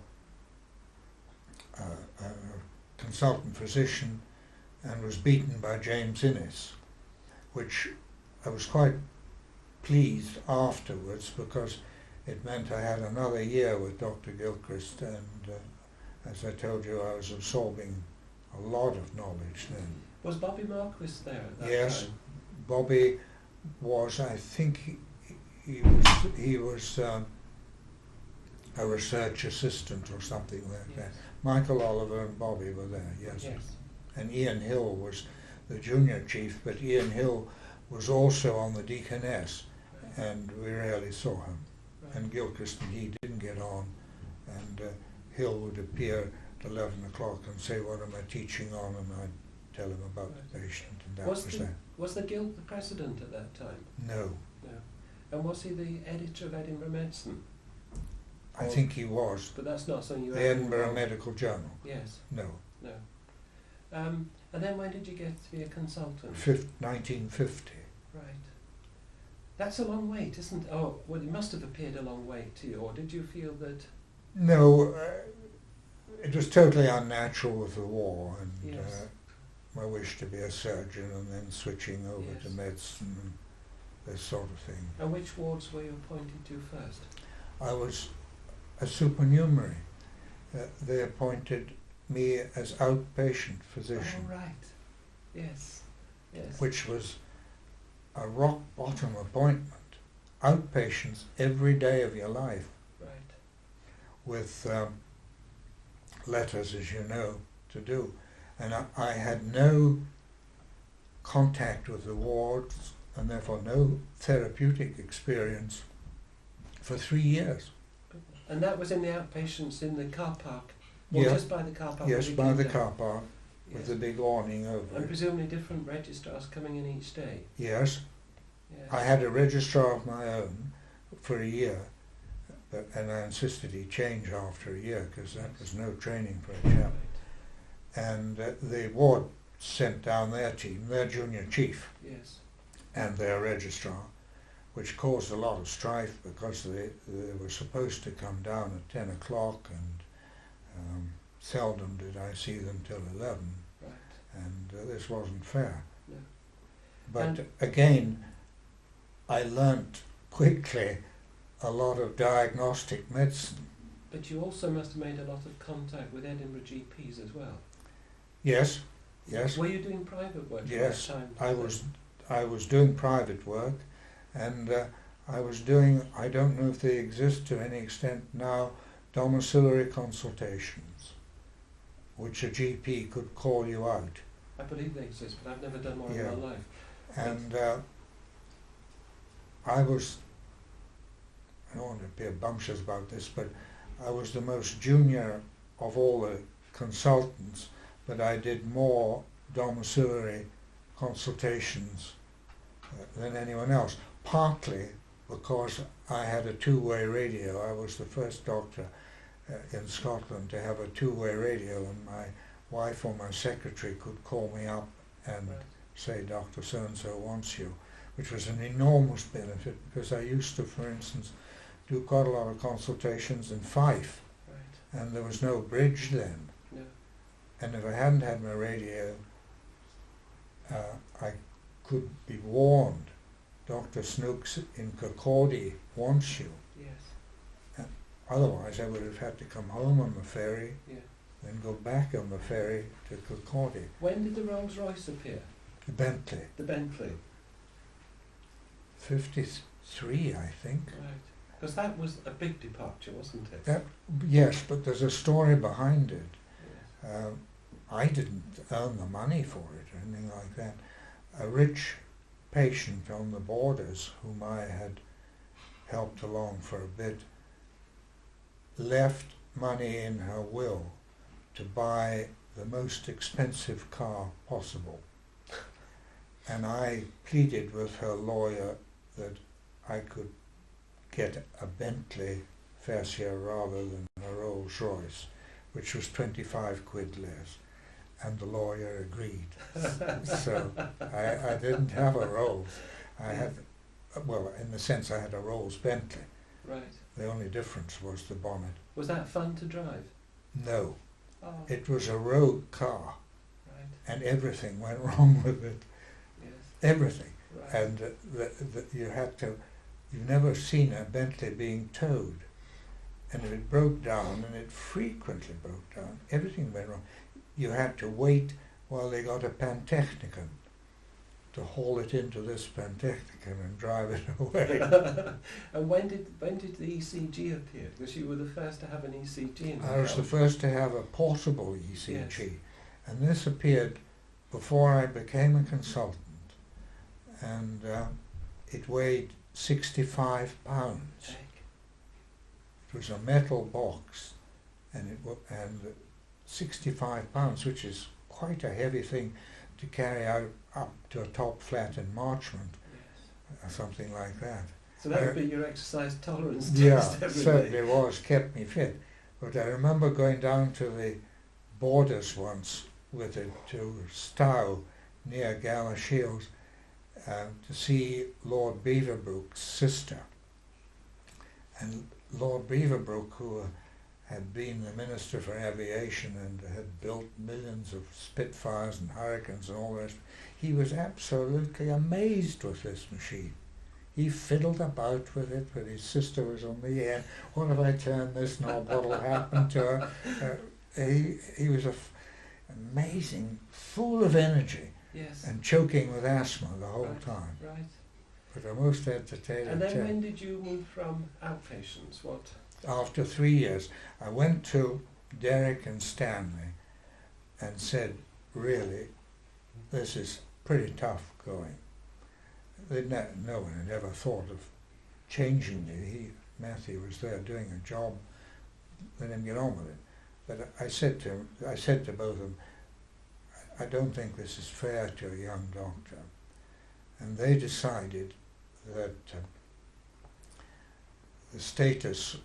a consultant physician and was beaten by James Innes, which I was quite pleased afterwards because it meant I had another year with Dr. Gilchrist, and as I told you, I was absorbing a lot of knowledge then. Was Bobby Marquis there at that time? Yes, Bobby was, I think he was a research assistant or something like that. Michael Oliver and Bobby were there, yes. And Ian Hill was the junior chief, but Ian Hill was also on the Deaconess, and we rarely saw him. Right. And Gilchrist and he didn't get on, and Hill would appear at 11 o'clock and say, "What am I teaching on?" and I'd tell him about the patient, and that was that. Was the Guild the president at that time? No. No. And was he the editor of Edinburgh Medicine? I think he was. But that's not something you The Edinburgh Medical Journal? Yes. No. No. And then when did you get to be a consultant? 1950. Right. That's a long wait, isn't it? Oh, well, it must have appeared a long wait to you, or did you feel that... No, it was totally unnatural with the war, and yes. My wish to be a surgeon and then switching over yes. to medicine and this sort of thing. And which wards were you appointed to first? I was a supernumerary. They appointed me as outpatient physician. Oh, right. Yes. Yes. Which was a rock bottom appointment. Outpatients every day of your life. Right. With letters, as you know, to do. And I had no contact with the wards and therefore no therapeutic experience for 3 years. And that was in the outpatients in the car park? Or Yeah. just by the car park? Yes, by the car park, yes. with the big awning over And it. presumably different registrars coming in each day? Yes. Yes. I had a registrar of my own for a year, and I insisted he change after a year because that was no training for a chap. Right. And the ward sent down their team, their junior chief, Yes. and their registrar, which caused a lot of strife because they were supposed to come down at 10 o'clock, and seldom did I see them till 11, Right. and this wasn't fair. No. But And again, I learnt quickly a lot of diagnostic medicine. But you also must have made a lot of contact with Edinburgh GPs as well. Yes, yes. Were you doing private work Yes, at that time? I was doing private work, and I was doing, I don't know if they exist to any extent now, domiciliary consultations, which a GP could call you out. I believe they exist, but I've never done one Yeah. in my life. And I don't want to appear bumptious about this, but I was the most junior of all the consultants, but I did more domiciliary consultations than anyone else, partly because I had a two-way radio. I was the first doctor in Scotland to have a two-way radio, and my wife or my secretary could call me up and Right. say Dr. So-and-so wants you, which was an enormous benefit because I used to, for instance, do quite a lot of consultations in Fife, Right. and there was no bridge then. No. And if I hadn't had my radio, I could be warned, Dr. Snooks in Kirkcaldy wants you. Yes. Otherwise I would have had to come home on the ferry, Yeah. then go back on the ferry to Kirkcaldy. When did the Rolls Royce appear? The Bentley, The Bentley. 53 I think. Right. Because that was a big departure, wasn't it? That, yes, but there's a story behind it. Yes. I didn't earn the money for it or anything like that. A rich patient on the borders, whom I had helped along for a bit, left money in her will to buy the most expensive car possible. And I pleaded with her lawyer that I could get a Bentley Fascia rather than a Rolls Royce, which was 25 quid less. And the lawyer agreed. So I didn't have a Rolls. I had, well, in the sense I had a Rolls Bentley. Right. The only difference was the bonnet. Was that fun to drive? No, Oh. it was a road car, Right. and everything went wrong with it. Yes. Everything. Right. And you had to, you've never seen a Bentley being towed. And if it broke down, and it frequently broke down, everything went wrong. You had to wait while they got a Pantechnicon to haul it into this Pantechnicon and drive it away. And when did the ECG appear? Because you were the first to have an ECG in the I was the car. first to have a portable ECG, Yes. and this appeared before I became a consultant, and it weighed 65 pounds. Heck. It was a metal box, and 65 pounds, which is quite a heavy thing to carry out up to a top flat in Marchmont, Yes. or something like that. So that would be your exercise tolerance Yeah, test every certainly day. was, kept me fit. But I remember going down to the borders once with it to Stow near Galashiels to see Lord Beaverbrook's sister. And Lord Beaverbrook, who had been the Minister for Aviation and had built millions of Spitfires and Hurricanes and all the rest, he was absolutely amazed with this machine. He fiddled about with it, but his sister was on the end. What if I turn this knob? What'll happen to her? He was amazing, full of energy, Yes. and choking with asthma the whole Right. time. Right. But a most entertaining And then chap. when did you move from outpatients? What? After 3 years, I went to Derrick and Stanley and said, really, this is pretty tough going. No one had ever thought of changing me. Matthew was there doing a job, let him get on with it. But I said to both of them, I don't think this is fair to a young doctor. And they decided that the status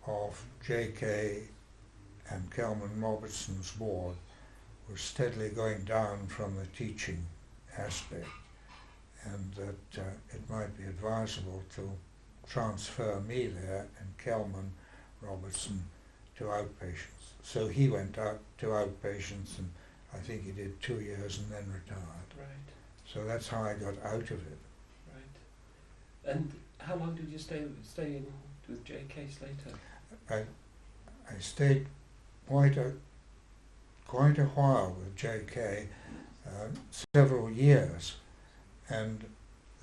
of J.K. and Kelman Robertson's ward was steadily going down from the teaching aspect, and that it might be advisable to transfer me there and Kelman Robertson to outpatients. So he went out to outpatients, and I think he did 2 years and then retired. Right. So that's how I got out of it. Right. And how long did you stay in with J.K. Slater? I stayed quite a while with J.K., several years, and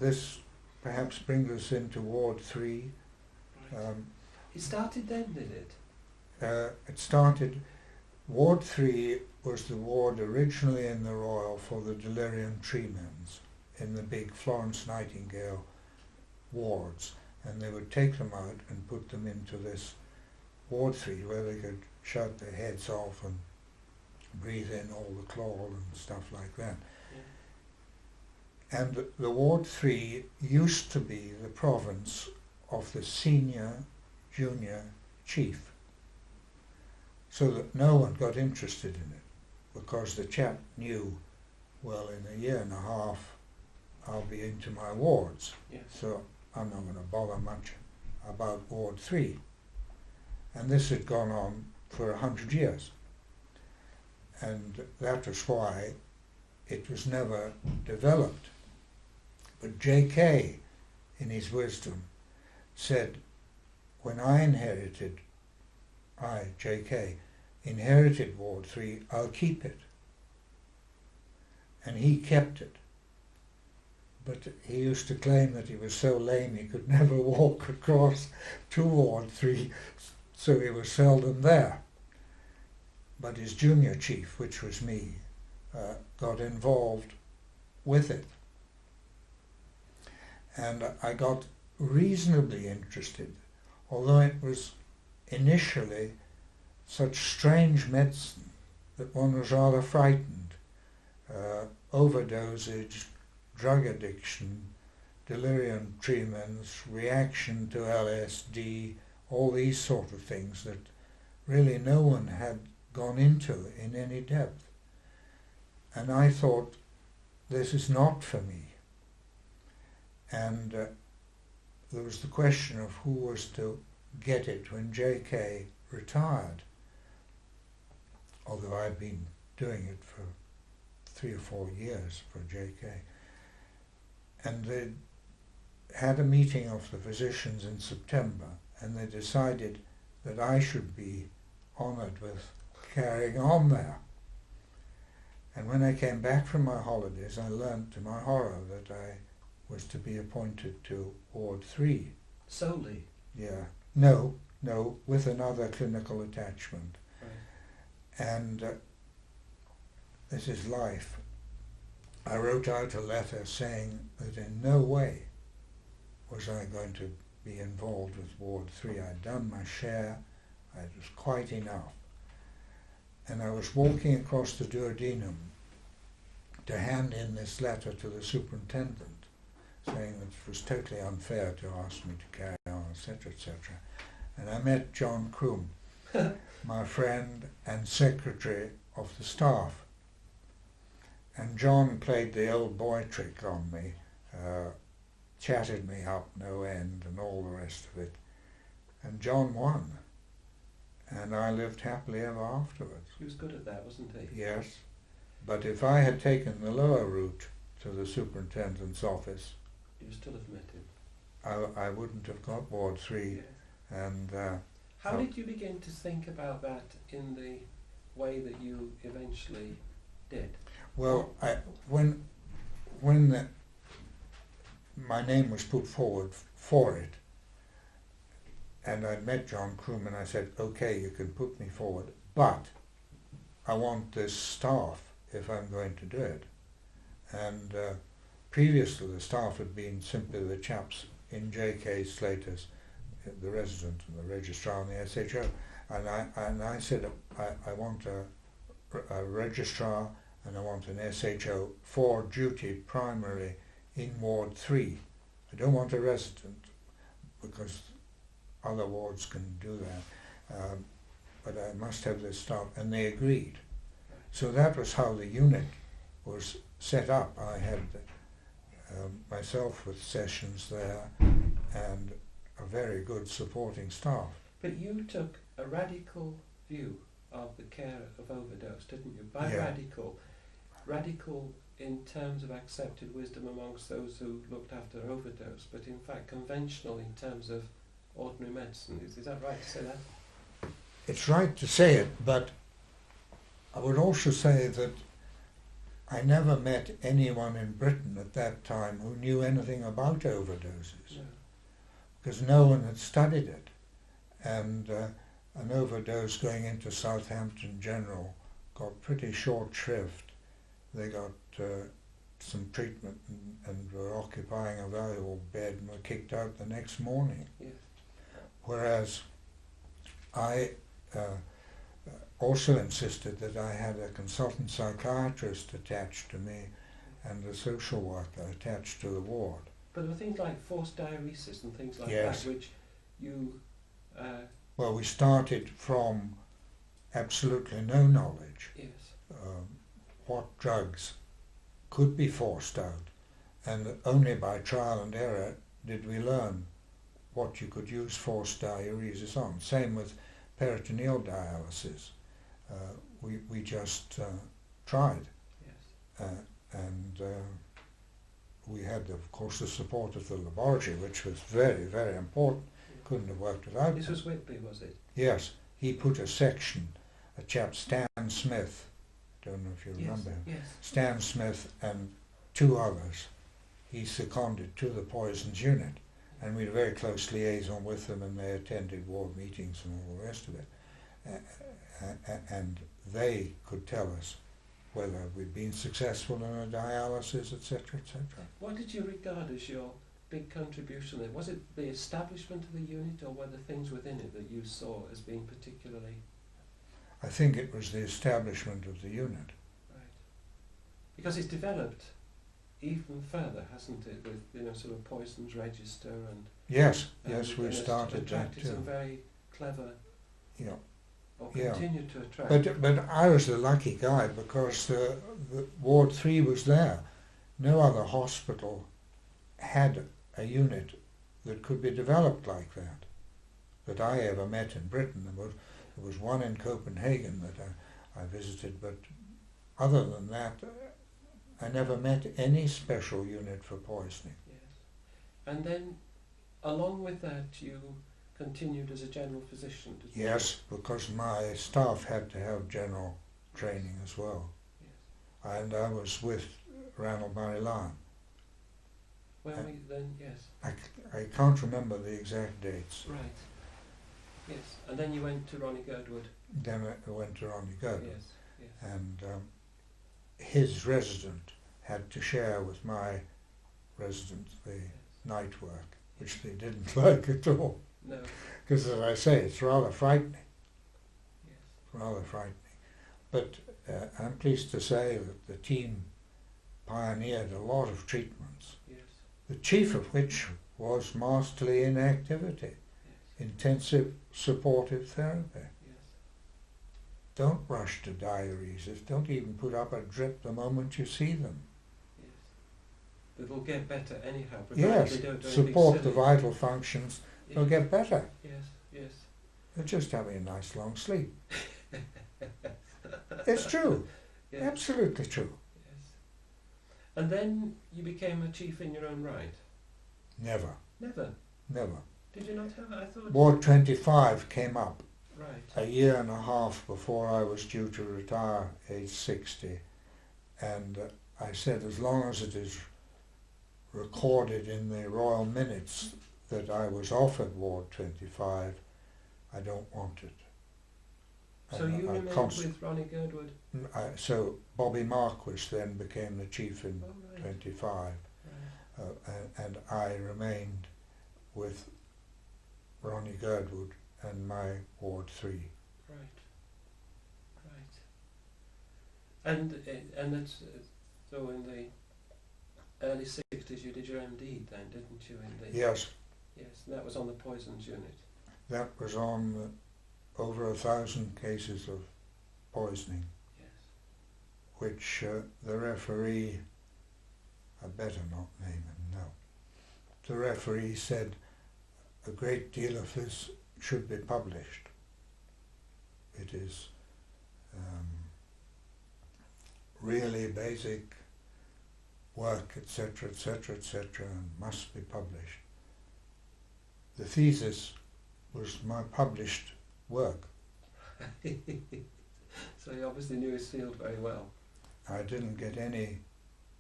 this perhaps brings us into Ward 3. Right. It started then, did it? It started, Ward 3 was the ward originally in the Royal for the delirium tremens in the big Florence Nightingale wards, and they would take them out and put them into this Ward 3 where they could shut their heads off and breathe in all the chloral and stuff like that. Yeah. And the Ward 3 used to be the province of the senior junior chief, so that no one got interested in it. because the chap knew, well, in a year and a half I'll be into my wards, Yes. so I'm not going to bother much about Ward 3. And this had gone on for 100 years. And that was why it was never developed. But J.K., in his wisdom, said, when J.K., inherited Ward 3, I'll keep it. And he kept it. But he used to claim that he was so lame he could never walk across to Ward 3, so he was seldom there. But his junior chief, which was me, got involved with it. And I got reasonably interested, although it was initially such strange medicine that one was rather frightened. Overdosage, drug addiction, delirium tremens, reaction to LSD, all these sort of things that really no one had gone into in any depth. And I thought, this is not for me. And there was the question of who was to get it when J.K. retired, although I'd been doing it for 3 or 4 years for J.K. And they had a meeting of the physicians in September, and they decided that I should be honoured with carrying on there. And when I came back from my holidays, I learnt to my horror that I was to be appointed to Ward 3. Solely? Yeah. No, with another clinical attachment. Right. And this is life. I wrote out a letter saying that in no way was I going to be involved with Ward 3. I'd done my share. It was quite enough. And I was walking across the duodenum to hand in this letter to the superintendent, saying that it was totally unfair to ask me to carry on, etc., etc. And I met John Croom, my friend and secretary of the staff. And John played the old boy trick on me, chatted me up no end and all the rest of it. And John won. And I lived happily ever afterwards. He was good at that, wasn't he? Yes. But if I had taken the lower route to the superintendent's office, you would still have met him. I wouldn't have got Ward 3. Yes. And how did you begin to think about that in the way that you eventually did? Well, when my name was put forward for it, and I'd met John Croom, and I said, okay, you can put me forward, but I want this staff if I'm going to do it. And previously the staff had been simply the chaps in J.K. Slater's, the resident and the registrar and the SHO. And I said, I want a registrar and I want an SHO for duty primarily in Ward 3. I don't want a resident because other wards can do that, but I must have this staff, and they agreed. So that was how the unit was set up. I had myself with sessions there and a very good supporting staff. But you took a radical view of the care of overdose, didn't you? By Yeah. radical in terms of accepted wisdom amongst those who looked after overdose, but in fact conventional in terms of ordinary medicine. Is that right to say that? It's right to say it, but I would also say that I never met anyone in Britain at that time who knew anything about overdoses, No. because no one had studied it. And an overdose going into Southampton General got pretty short shrift. They got some treatment and were occupying a valuable bed and were kicked out the next morning. Yes. Whereas I also insisted that I had a consultant psychiatrist attached to me and a social worker attached to the ward. But there were things like forced diuresis and things like Yes. that, which you... Well, we started from absolutely no knowledge. yes. what drugs could be forced out, and only by trial and error did we learn what you could use forced diuresis on. Same with peritoneal dialysis. We just tried. Yes. And we had, of course, the support of the laboratory, which was very, very important. Couldn't have worked without This them. was Whitby, was it? Yes, he put a section, a chap, Stan Smith, don't know if you remember him, Yes. Stan Smith and two others, he seconded to the poisons unit, and we had a very close liaison with them, and they attended ward meetings and all the rest of it. And they could tell us whether we'd been successful in a dialysis, etc., etc. What did you regard as your big contribution there? Was it the establishment of the unit, or were there things within it that you saw as being particularly... I think it was the establishment of the unit. Right. Because it's developed even further, hasn't it, with, you know, sort of poisons register and... Yes, and yes, we started that attracted some too. very clever... Yeah. Or Yeah. continued to attract... But I was the lucky guy because the Ward 3 was there. No other hospital had a unit that could be developed like that I ever met in Britain. There was one in Copenhagen that I visited, but other than that, I never met any special unit for poisoning. Yes. And then, along with that, you continued as a general physician, did you? Yes, because my staff had to have general training as well. Yes. And I was with Ranald Murray Lyon. Well, then, yes. I can't remember the exact dates. Right. Yes. And then you went to Ronnie Girdwood. Then I went to Ronnie Girdwood. Yes. Yes. And his resident had to share with my resident the night work, which they didn't like at all. No. Because, as I say, it's rather frightening. Yes. Rather frightening. But I'm pleased to say that the team pioneered a lot of treatments, Yes. the chief of which was masterly inactivity, Yes. intensive supportive therapy. Yes. Don't rush to diuresis. Don't even put up a drip the moment you see them. Yes. They will get better anyhow. Yes, They don't do anything support the silly. vital functions. Yes. They'll get better. Yes. Yes. They're just having a nice long sleep. It's true. Yes. Absolutely true. Yes. And then you became a chief in your own right. Never. Never. Never. Did you not have it? I thought... Ward 25 came up Right. a year and a half before I was due to retire, age 60. And I said, as long as it is recorded in the Royal Minutes that I was offered Ward 25, I don't want it. So And you I remained with Ronnie Girdwood? so Bobby Marquis then became the chief in Oh, right. 25, Right. and I remained with Ronnie Girdwood and my Ward 3. Right. Right. And it's, so in the early 60s you did your MD then, didn't you? In the, Yes, Yes, and that was on the poisons unit. that was on over 1,000 cases of poisoning, Yes. which the referee, I better not name him, no. The referee said a great deal of this should be published. It is really basic work, etc., etc., etc., and must be published. The thesis was my published work. So he obviously knew his field very well. I didn't get any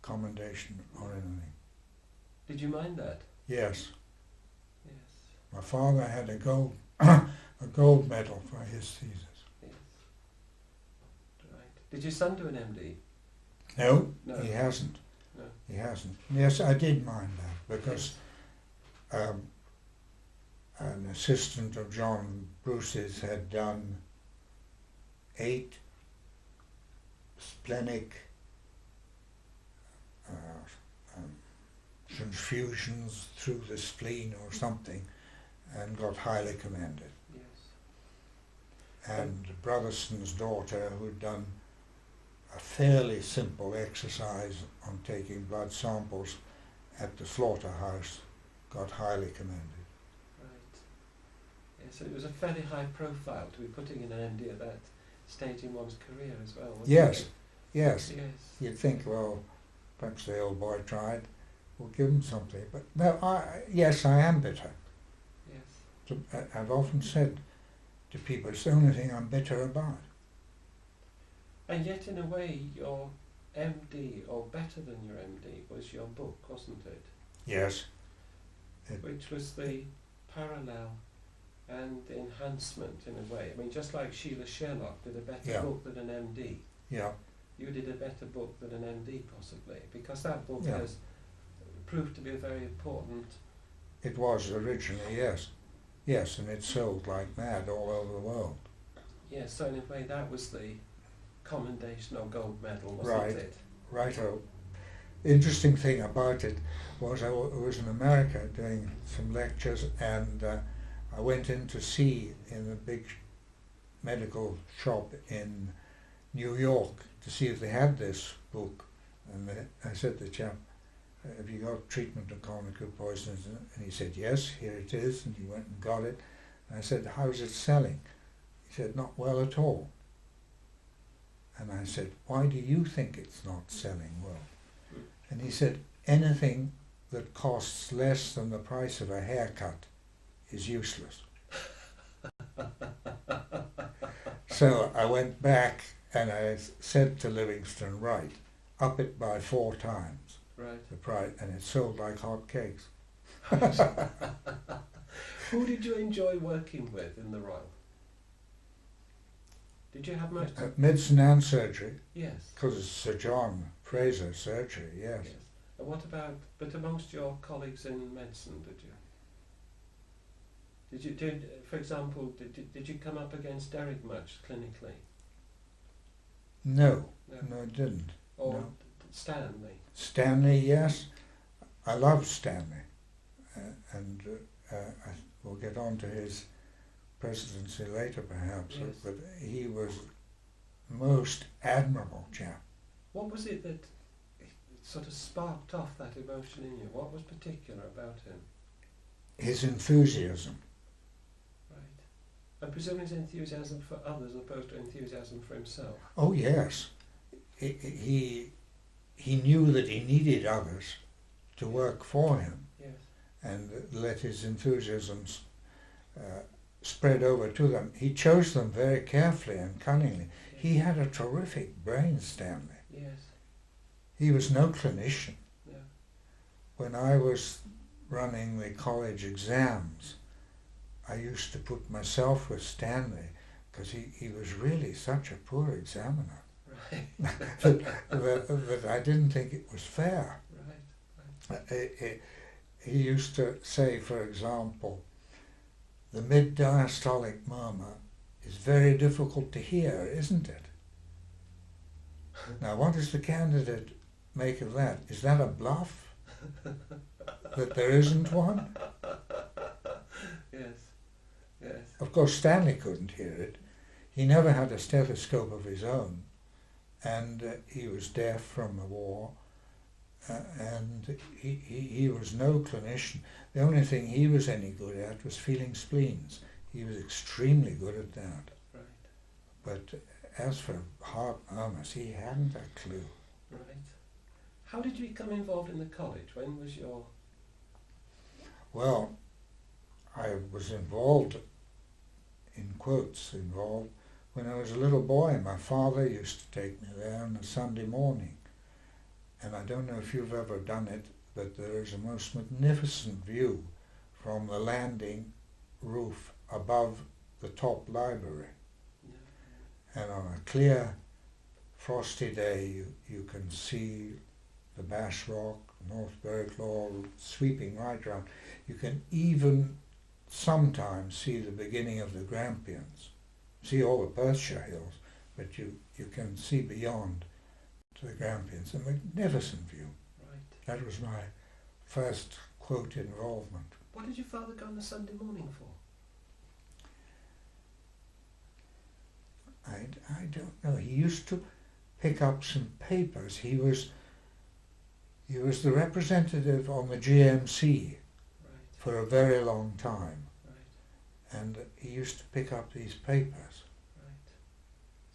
commendation or anything. Did you mind that? Yes, Yes. my father had a gold a gold medal for his thesis. Yes. Right. Did your son do an MD? No, No. he hasn't. No. He hasn't. Yes, I did mind that because an assistant of John Bruce's had done 8 splenic transfusions through the spleen or something and got highly commended. Yes. And Brotherson's daughter, who'd done a fairly simple exercise on taking blood samples at the slaughterhouse got highly commended. Right. Yeah, so it was a fairly high profile to be putting in an MD at that stage in one's career as well, wasn't Yes, it? yes. Yes. You'd think, well, perhaps the old boy tried, we'll give him something. But no, yes, I am bitter. Yes. I've often said to people, it's the only thing I'm bitter about. And yet, in a way, your MD, or better than your MD, was your book, wasn't it? Yes. Which was the parallel and the enhancement, in a way. I mean, just like Sheila Sherlock did a better book than an MD. Yeah. You did a better book than an MD, possibly, because that book Yeah. has proved to be a very important... It was originally, yes. Yes, and it sold like mad all over the world. Yes, so in a way that was the commendation or gold medal, wasn't it? Righto. Interesting thing about it was I was in America doing some lectures, and I went in to see in a big medical shop in New York to see if they had this book. And I said to the chap, have you got treatment of common acute poisonings? And he said, yes, here it is. And he went and got it. And I said, how's it selling? He said, not well at all. And I said, why do you think it's not selling well? And he said, anything that costs less than the price of a haircut is useless. So I went back and I said to Livingston, right, up it by 4 times. Right. The price, and it sold like hotcakes. Who did you enjoy working with in the Royal? Did you have much? Medicine and surgery. Yes. Because it's Sir John Fraser surgery, yes. Yes. And what about, but amongst your colleagues in medicine, for example, did you come up against Derek much clinically? No, I didn't. Or no. Stanley? Stanley, yes. I love Stanley. We'll get on to his presidency later perhaps, Yes. but he was most admirable chap. What was it that sort of sparked off that emotion in you? What was particular about him? His enthusiasm. Right. I presume his enthusiasm for others opposed to enthusiasm for himself. Oh yes. He knew that he needed others to work for him. Yes. And let his enthusiasms spread over to them. He chose them very carefully and cunningly. Yes. He had a terrific brain, Stanley. Yes. He was no clinician. Yeah. When I was running the college exams, I used to put myself with Stanley because he was really such a poor examiner. Right. that I didn't think it was fair. Right. He used to say, for example, the mid-diastolic murmur is very difficult to hear, isn't it? Now, what does the candidate make of that? Is that a bluff? That there isn't one? Yes. Yes. Of course, Stanley couldn't hear it. He never had a stethoscope of his own, and he was deaf from the war, and he was no clinician. The only thing he was any good at was feeling spleens. He was extremely good at that. Right. But as for heart murmurs, he hadn't a clue. Right. How did you become involved in the college? When was your... Well, I was involved, in quotes, involved, when I was a little boy. My father used to take me there on a Sunday morning. And I don't know if you've ever done it, but there is a most magnificent view from the landing roof above the top library. Yeah. And on a clear, frosty day, you can see the Bash Rock, North Berklaw sweeping right around. You can even sometimes see the beginning of the Grampians. See all the Perthshire hills, but you can see beyond to the Grampians. A magnificent view. Right. That was my first quote involvement. What did your father go on the Sunday morning for? I don't know. He used to pick up some papers. He was the representative on the GMC Right. for a very long time, Right. and he used to pick up these papers. Right.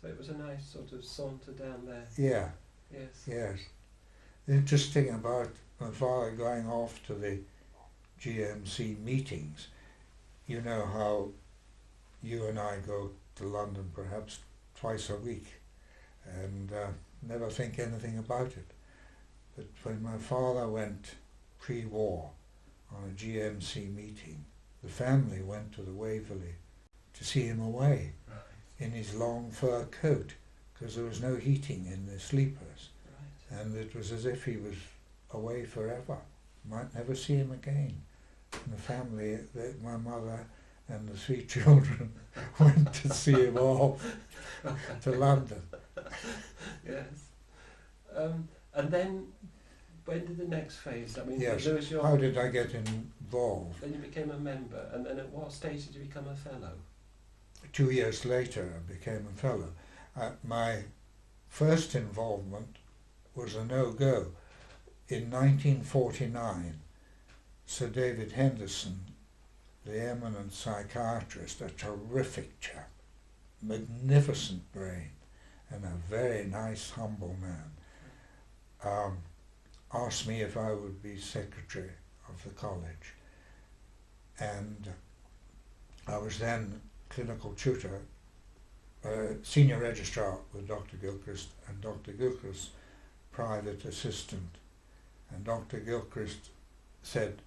So it was a nice sort of saunter down there. Yeah, Yes. yes. Interesting about my father going off to the GMC meetings. You know how you and I go to London perhaps twice a week and never think anything about it. But when my father went pre-war on a GMC meeting, the family went to the Waverley to see him away Right. in his long fur coat, because there was no heating in the sleepers, Right. and it was as if he was away forever. Might never see him again. And the family, my mother and the 3 children, went to see him off to London. Yes. And then, when did the next phase? I mean, Yes. there was your. How did I get involved? Then you became a member, and then at what stage did you become a fellow? 2 years later, I became a fellow. My first involvement was a no-go. In 1949, Sir David Henderson, the eminent psychiatrist, a terrific chap, magnificent brain, and a very nice, humble man, asked me if I would be secretary of the college. And I was then clinical tutor, senior registrar with Dr. Gilchrist, and Dr. Gilchrist's private assistant. And Dr. Gilchrist said,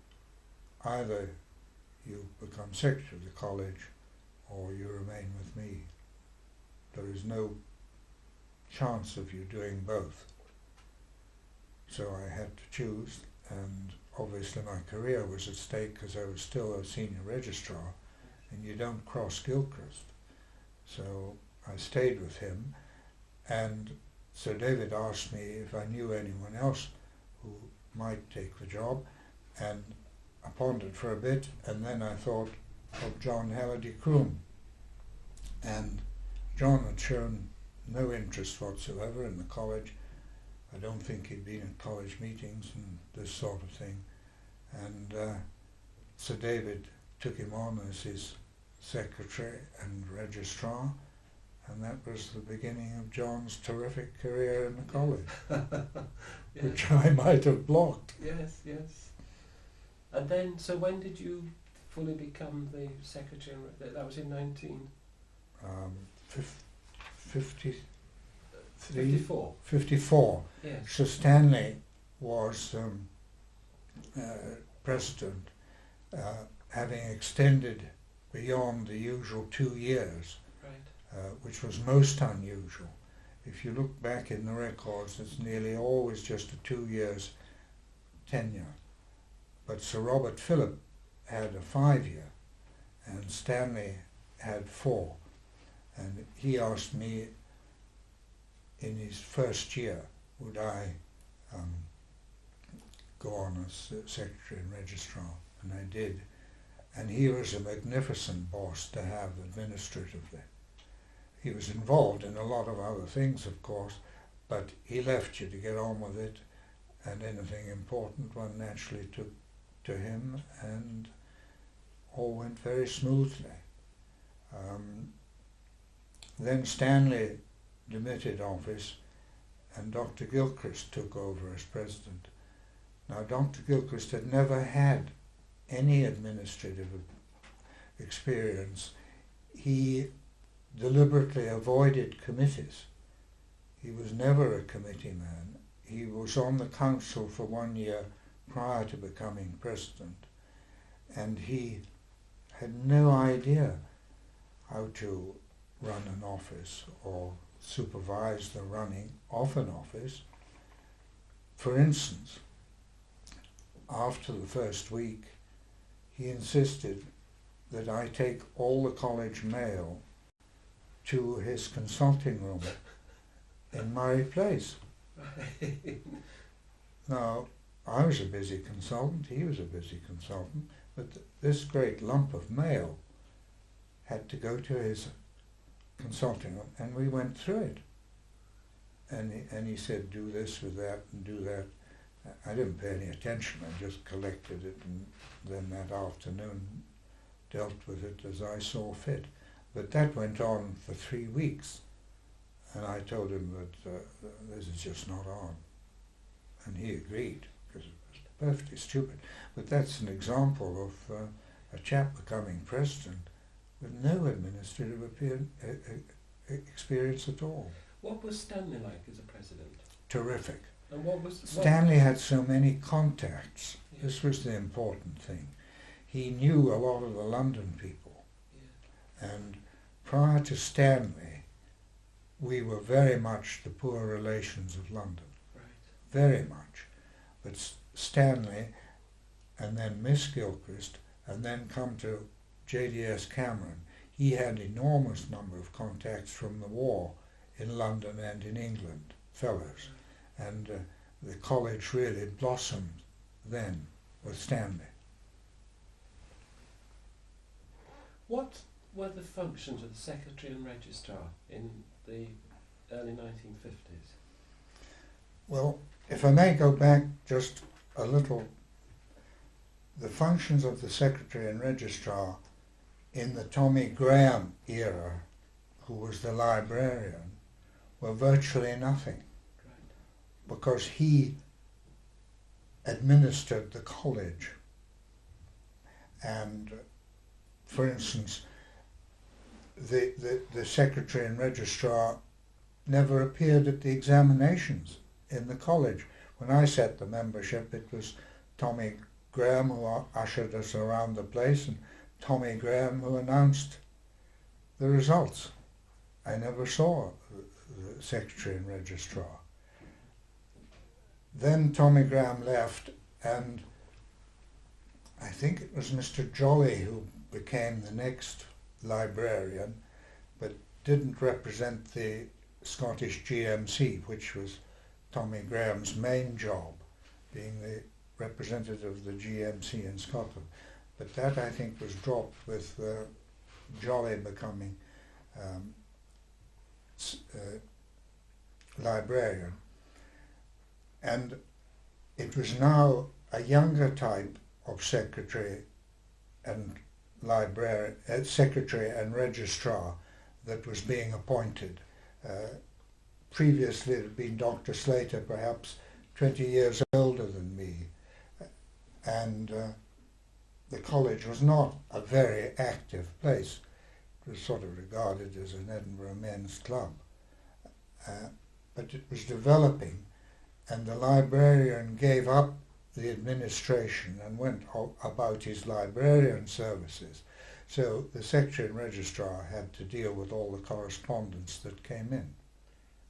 either you become secretary of the college or you remain with me. There is no chance of you doing both. So I had to choose, and obviously my career was at stake because I was still a senior registrar, and you don't cross Gilchrist. So I stayed with him, and Sir David asked me if I knew anyone else who might take the job, and I pondered for a bit, and then I thought of John Halliday Croom. And John had shown no interest whatsoever in the college. I don't think he'd been at college meetings and this sort of thing. And Sir David took him on as his secretary and registrar, and that was the beginning of John's terrific career in the college, Yes. which I might have blocked. Yes, yes. And then, so when did you fully become the secretary? That was in 54. 54. Yes. So Stanley was president, having extended beyond the usual 2 years, Right. which was most unusual. If you look back in the records, it's nearly always just a 2 years tenure. But Sir Robert Phillip had a 5-year, and Stanley had 4. And he asked me in his first year, would I go on as secretary and registrar, and I did. And he was a magnificent boss to have administratively. He was involved in a lot of other things, of course, but he left you to get on with it, and anything important one naturally took to him, and all went very smoothly. Then Stanley demitted office, and Dr. Gilchrist took over as president. Now, Dr. Gilchrist had never had any administrative experience. He deliberately avoided committees. He was never a committee man. He was on the council for 1 year prior to becoming president, and he had no idea how to run an office or supervise the running of an office. For instance, after the first week, he insisted that I take all the college mail to his consulting room in Murray Place. Now, I was a busy consultant, he was a busy consultant, but this great lump of mail had to go to his consulting room, and we went through it. and he said, do this with that and do that. I didn't pay any attention. I just collected it, and then that afternoon dealt with it as I saw fit. But that went on for 3 weeks, and I told him that this is just not on. And he agreed, because it was perfectly stupid. But that's an example of a chap becoming president with no administrative experience at all. What was Stanley like as a president? Terrific. And what was Stanley had so many contacts. Yeah. This was the important thing. He knew a lot of the London people. Yeah. And prior to Stanley, we were very much the poor relations of London. Right. Very much. But Stanley, and then Miss Gilchrist, and then come to JDS Cameron, he had enormous number of contacts from the war in London and in England, fellows. And the college really blossomed then with Stanley. What were the functions of the Secretary and Registrar in the early 1950s? Well, if I may go back just a little, the functions of the Secretary and Registrar in the Tommy Graham era, who was the librarian, were virtually nothing, because he administered the college. And for instance, the Secretary and Registrar never appeared at the examinations in the college. When I set the membership, it was Tommy Graham who ushered us around the place, and Tommy Graham who announced the results. I never saw the Secretary and Registrar. Then Tommy Graham left, and I think it was Mr. Jolly who became the next librarian, but didn't represent the Scottish GMC, which was Tommy Graham's main job, being the representative of the GMC in Scotland. But that, I think, was dropped with Jolly becoming librarian. And it was now a younger type of secretary and secretary and registrar that was being appointed. Previously it had been Dr. Slater, perhaps 20 years older than me, and the college was not a very active place. It was sort of regarded as an Edinburgh men's club, but it was developing, and the librarian gave up the administration and went about his librarian services. So the secretary and registrar had to deal with all the correspondence that came in.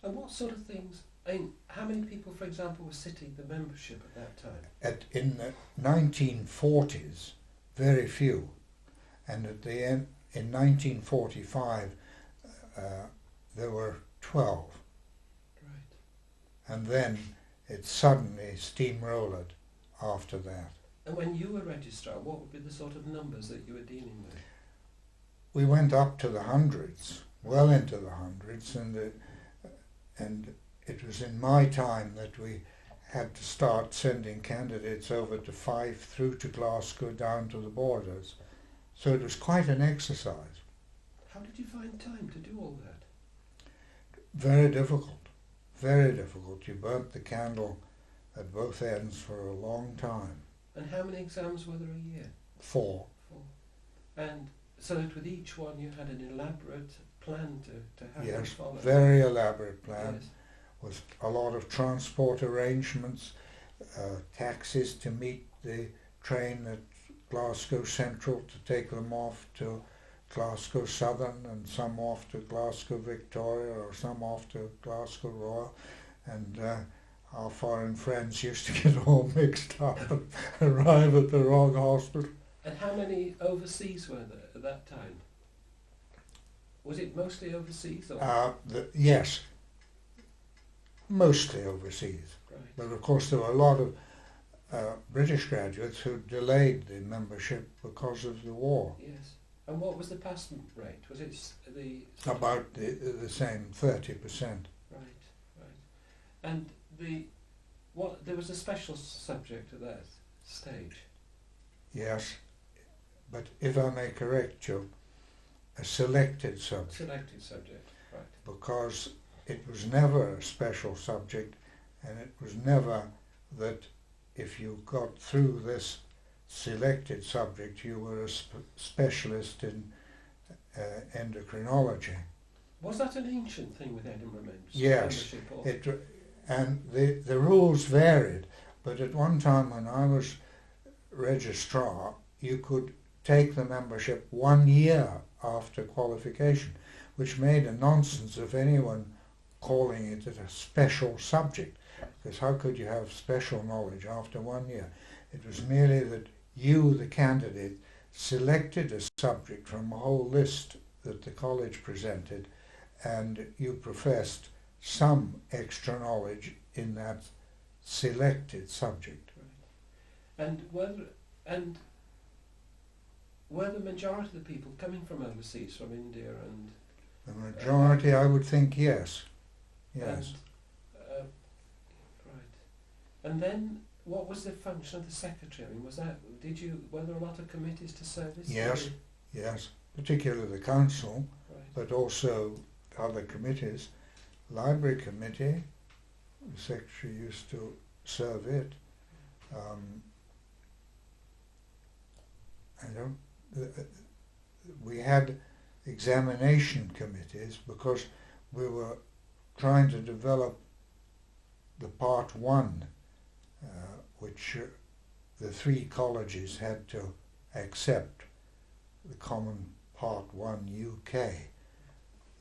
And what sort of things, I mean, how many people, for example, were sitting the membership at that time? In the 1940s, very few. And at the end, in 1945, there were 12. Right. And then it suddenly steamrolled after that. And when you were registrar, what would be the sort of numbers that you were dealing with? We went up to the hundreds, well into the hundreds, and it was in my time that we had to start sending candidates over to Fife, through to Glasgow, down to the borders. So it was quite an exercise. How did you find time to do all that? Very difficult, very difficult. You burnt the candle at both ends for a long time. And how many exams were there a year? 4. 4. And so that with each one you had an elaborate plan to have them Yes, follow? very elaborate plan, Yes. with a lot of transport arrangements, taxis to meet the train at Glasgow Central to take them off to Glasgow Southern, and some off to Glasgow Victoria, or some off to Glasgow Royal, and our foreign friends used to get all mixed up and arrive at the wrong hospital. And how many overseas were there at that time? Was it mostly overseas? Or? Yes, mostly overseas. Right. But of course there were a lot of British graduates who delayed the membership because of the war. Yes. And what was the pass rate? Was it the... About the same, 30%. Right, right. And there was a special subject at that stage. Yes, but if I may correct you, a selected subject. Selected subject, right. Because it was never a special subject, and it was never that if you got through this selected subject you were a specialist in endocrinology. Was that an ancient thing with Edinburgh Yes, membership? and the rules varied, but at one time when I was registrar you could take the membership 1 year after qualification, which made a nonsense of anyone calling it a special subject, because how could you have special knowledge after 1 year? It was merely that you, the candidate, selected a subject from a whole list that the college presented, and you professed some extra knowledge in that selected subject. Right. And were the majority of the people coming from overseas, from India and... The majority, I would think, yes. Yes. And, right. And then, what was the function of the secretary? I mean, were there a lot of committees to service? Yes, yes, particularly the council, right. but also other committees. Library committee, the secretary used to serve it. We had examination committees because we were trying to develop the Part 1, which the 3 colleges had to accept, the Common Part 1 UK.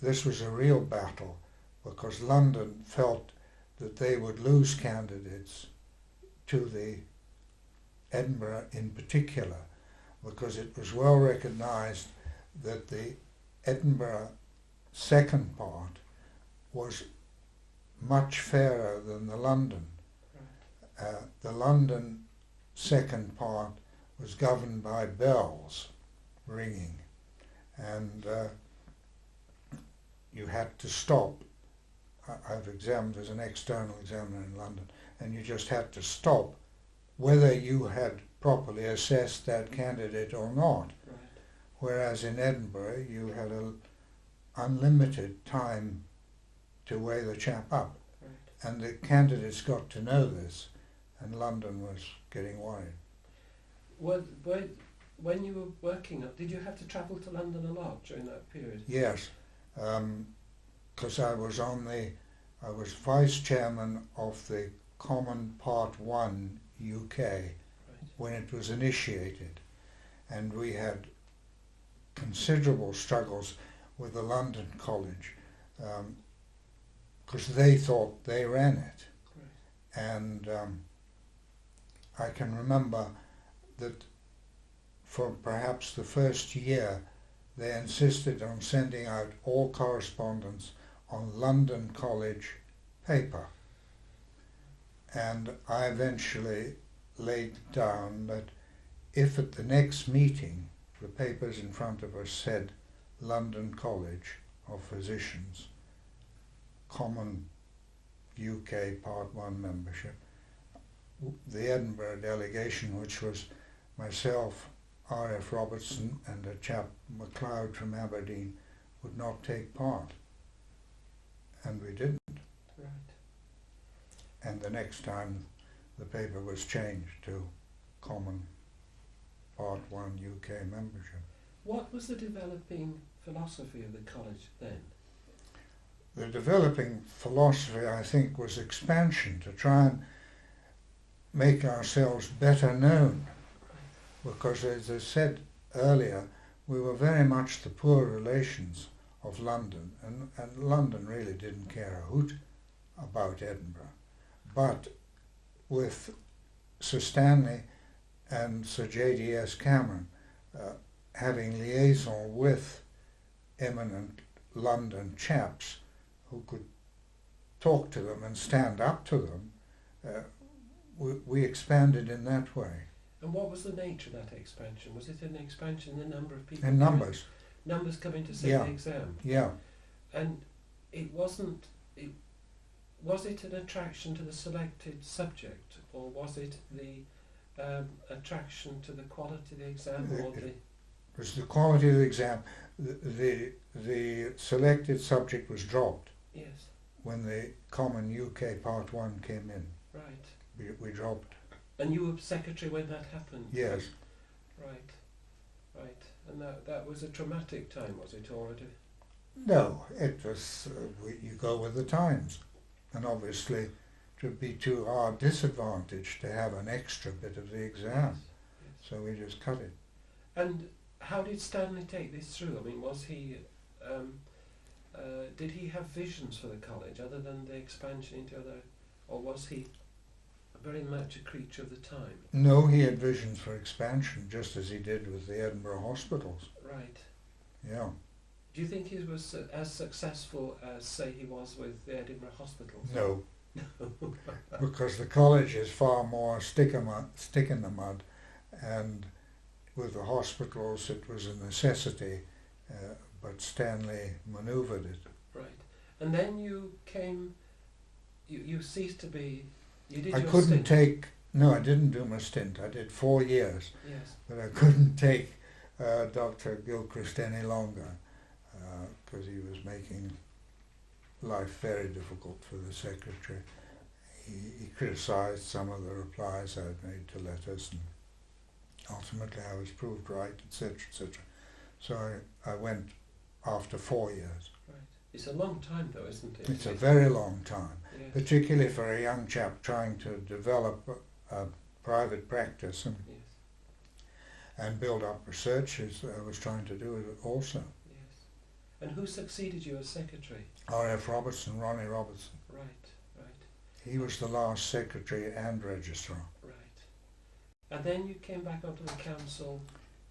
This was a real battle because London felt that they would lose candidates to the Edinburgh in particular, because it was well recognised that the Edinburgh second part was much fairer than the London. The London second part was governed by bells ringing, and you had to stop. I've examined as an external examiner in London, and you just had to stop whether you had properly assessed that candidate or not. Right. Whereas in Edinburgh you had an unlimited time to weigh the chap up. Right. And the candidates got to know this, and London was getting worried. When you were working up, did you have to travel to London a lot during that period? Yes, because I was vice chairman of the Common Part 1 UK when it was initiated, and we had considerable struggles with the London College because they thought they ran it. Right. And I can remember that for perhaps the first year they insisted on sending out all correspondence on London College paper, and I eventually laid down that if at the next meeting the papers in front of us said London College of Physicians, Common UK Part 1 membership, the Edinburgh delegation, which was myself, R.F. Robertson and a chap MacLeod from Aberdeen, would not take part. And we didn't. Right. And the next time the paper was changed to Common Part 1 UK membership. What was the developing philosophy of the college then? The developing philosophy, I think, was expansion, to try and make ourselves better known. Because, as I said earlier, we were very much the poor relations of London, and London really didn't care a hoot about Edinburgh. But with Sir Stanley and Sir J.D.S. Cameron having liaison with eminent London chaps who could talk to them and stand up to them, we expanded in that way. And what was the nature of that expansion? Was it an expansion in the number of people? In numbers. Numbers coming to sit Yeah. the exam? Yeah. And it wasn't... was it an attraction to the selected subject, or was it the attraction to the quality of the exam, or the... It was the quality of the exam. The selected subject was dropped Yes, when the Common UK Part 1 came in. right. We dropped. And you were secretary when that happened? Yes. Right, right. And that was a traumatic time, was it, already? No, it was, you go with the times. And obviously it would be to our disadvantage to have an extra bit of the exam. Yes. So we just cut it. And how did Stanley take this through? I mean, was he, did he have visions for the college other than the expansion into other, or was he very much a creature of the time? No, he had visions for expansion, just as he did with the Edinburgh hospitals. Right. Yeah. Do you think he was as successful as, say, he was with the Edinburgh hospitals? No. Because the college is far more stick in the mud, and with the hospitals it was a necessity, but Stanley manoeuvred it. Right. And then you came, you ceased to be, you did I your couldn't stint. no, I didn't do my stint. I did 4 years, Yes. but I couldn't take Dr. Gilchrist any longer because he was making life very difficult for the secretary. He criticised some of the replies I had made to letters, and ultimately I was proved right, etc., etc. So I went after 4 years. Right. It's a long time, though, isn't it? It's a very long time, Yes. particularly for a young chap trying to develop a private practice and Yes. build up research, as I was trying to do it also. Yes. And who succeeded you as secretary? R.F. Robertson, Ronnie Robertson. Right. Right. He was the last secretary and registrar. Right. And then you came back onto the council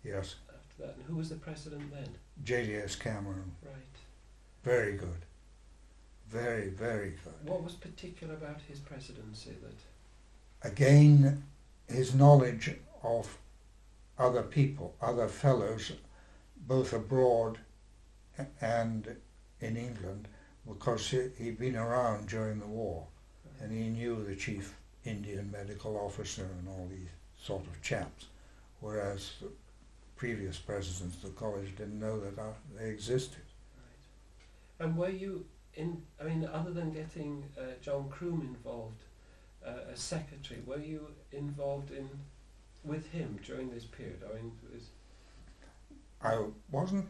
Yes. after that. And who was the president then? J.D.S. Cameron. Right. Very good. Very, very good. What was particular about his presidency that... Again, his knowledge of other people, other fellows, both abroad and in England, because he'd been around during the war, and he knew the chief Indian medical officer and all these sort of chaps, whereas the previous presidents of the college didn't know that they existed. Right. And were you in, I mean, other than getting John Croom involved as secretary, were you involved with him during this period? I mean, I wasn't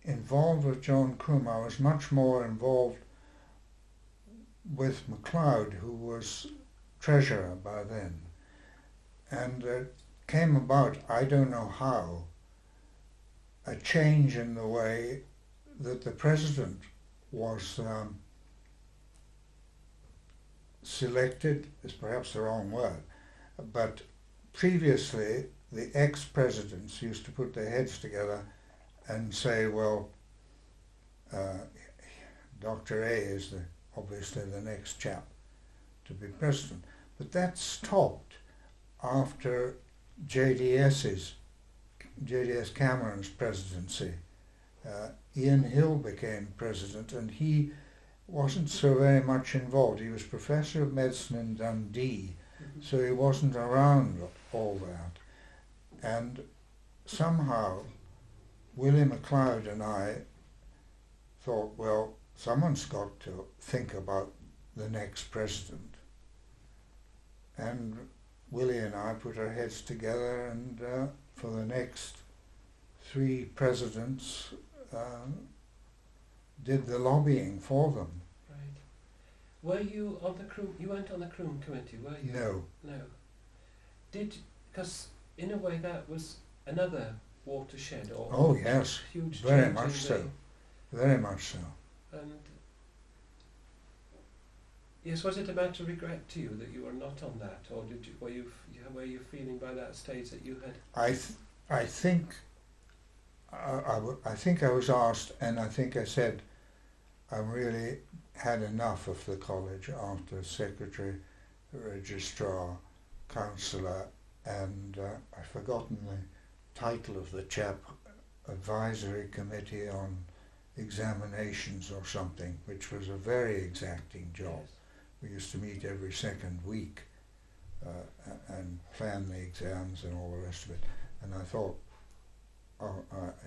involved with John Croom. I was much more involved with MacLeod, who was treasurer by then. And it came about, I don't know how, a change in the way that the president was selected, is perhaps the wrong word, but previously the ex-presidents used to put their heads together and say, well, Dr. A is obviously the next chap to be president. But that stopped after J.D.S. Cameron's presidency. Ian Hill became president, and he wasn't so very much involved. He was professor of medicine in Dundee, so he wasn't around all that. And somehow Willie MacLeod and I thought, well, someone's got to think about the next president. And Willie and I put our heads together, and for the next 3 presidents did the lobbying for them. right. Were you on the Croom, you weren't on the Croom committee, were you? No. No. Because in a way that was another watershed, or Oh yes, huge very change much in so. Very much so. And yes, was it a matter of regret to you that you were not on that, or were you feeling by that stage that you had? I think I was asked, and I think I said I really had enough of the college after secretary, registrar, counsellor, and I've forgotten the title of the chap, advisory committee on examinations or something, which was a very exacting job. Yes. we used to meet every second week and plan the exams and all the rest of it. And I thought,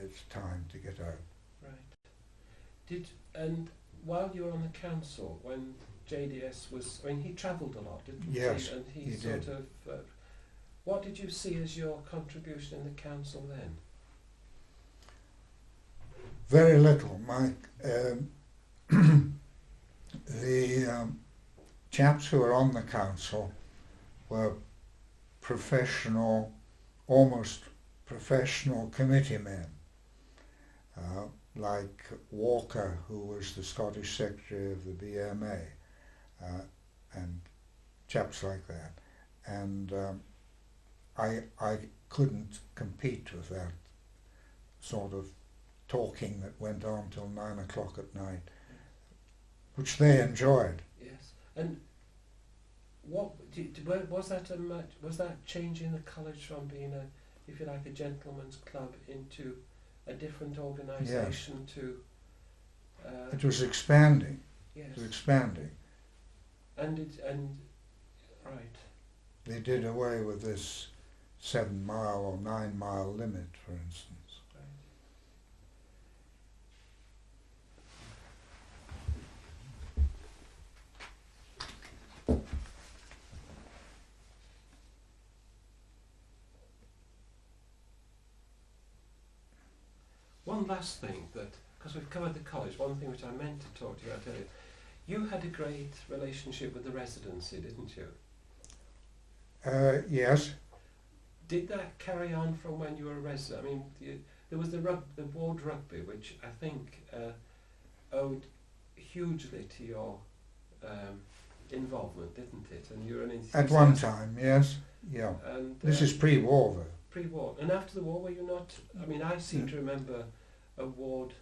it's time to get out. Right. And while you were on the council, when JDS was, I mean, he travelled a lot, didn't he? Yes, And he he sort did. of, what did you see as your contribution in the council then? Very little. The chaps who were on the council were professional, almost professional committee men, like Walker, who was the Scottish Secretary of the BMA, and chaps like that. And I couldn't compete with that sort of talking that went on till 9 o'clock at night, which they enjoyed. Yes. And what was that changing the college from being a, if you like, a gentleman's club into a different organisation? Yes. To it was expanding. yes. It was expanding. And right. They did away with this 7 mile or 9 mile limit, for instance. One last thing, that because we've covered the college, one thing which I meant to talk to you about earlier, you had a great relationship with the residency, didn't you? Yes. Did that carry on from when you were a resident? I mean, there was the ward rugby, which I think owed hugely to your involvement, didn't it? And you were an enthusiast. At one time, yes. Yeah. And This is pre-war, though. pre-war. And after the war, were you not? I mean, I seem to remember a ward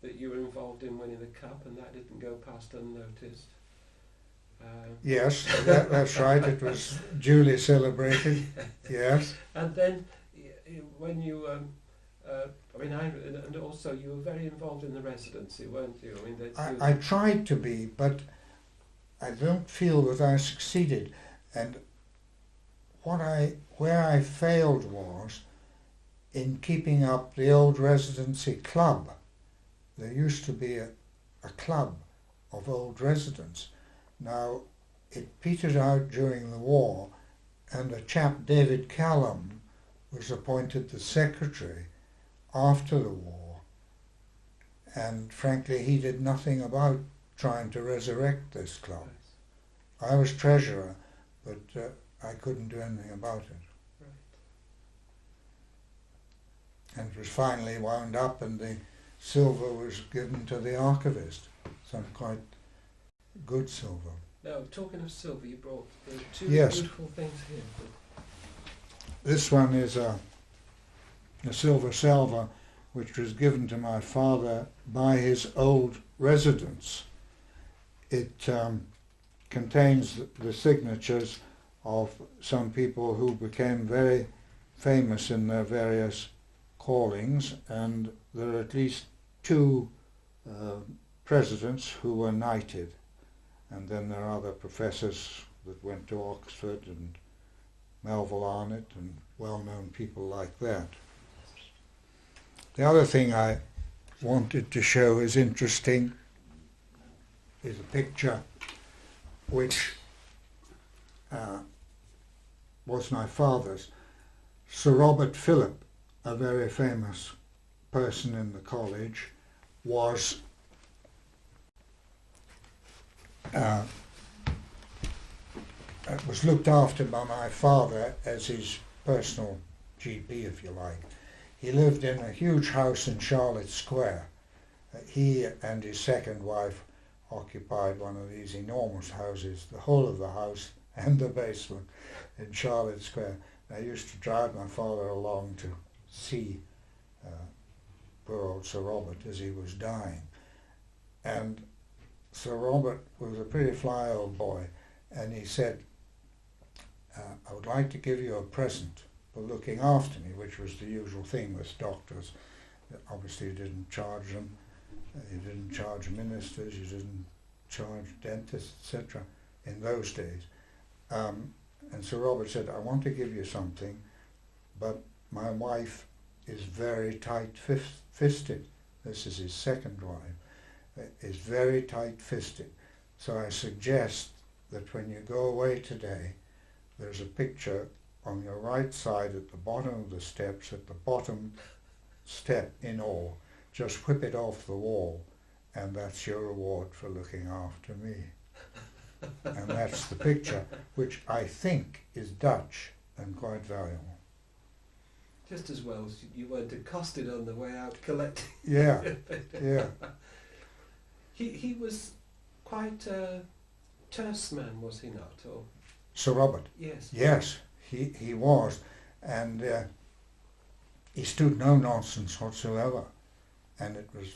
that you were involved in winning the cup, and that didn't go past unnoticed. Yes, that's right. It was duly celebrated. Yes. And then when you, I mean, and also you were very involved in the residency, weren't you? I mean, I tried to be, but I don't feel that I succeeded. And where I failed was in keeping up the old residency club. There used to be a club of old residents. Now, it petered out during the war, and a chap, David Callum, was appointed the secretary after the war. And frankly, he did nothing about trying to resurrect this club. I was treasurer, but I couldn't do anything about it. Right. And it was finally wound up, and the silver was given to the archivist, some quite good silver. Now, talking of silver, you brought two Yes. beautiful things here. This one is a silver salver which was given to my father by his old residence. It contains the signatures of some people who became very famous in their various callings, and there are at least 2 presidents who were knighted, and then there are other professors that went to Oxford and Melville Arnott and well-known people like that. The other thing I wanted to show is interesting is a picture which was my father's. Sir Robert Phillip, a very famous person in the college, was looked after by my father as his personal GP, if you like. He lived in a huge house in Charlotte Square. He and his second wife occupied one of these enormous houses, the whole of the house and the basement in Charlotte Square. I used to drive my father along to see poor old Sir Robert as he was dying. And Sir Robert was a pretty fly old boy, and he said, I would like to give you a present for looking after me, which was the usual thing with doctors. Obviously didn't charge them. You didn't charge ministers, you didn't charge dentists, etc. in those days. And Sir Robert said, I want to give you something, but my wife is very tight-fisted. This is his second wife, is very tight-fisted. So I suggest that when you go away today, there's a picture on your right side at the bottom of the steps, at the bottom step in all. Just whip it off the wall, and that's your reward for looking after me. And that's the picture, which I think is Dutch and quite valuable. Just as well as you weren't accosted on the way out collecting. Yeah, yeah. He was quite a terse man, was he not? Or Sir Robert? yes. Yes, he was. And he stood no nonsense whatsoever. And it was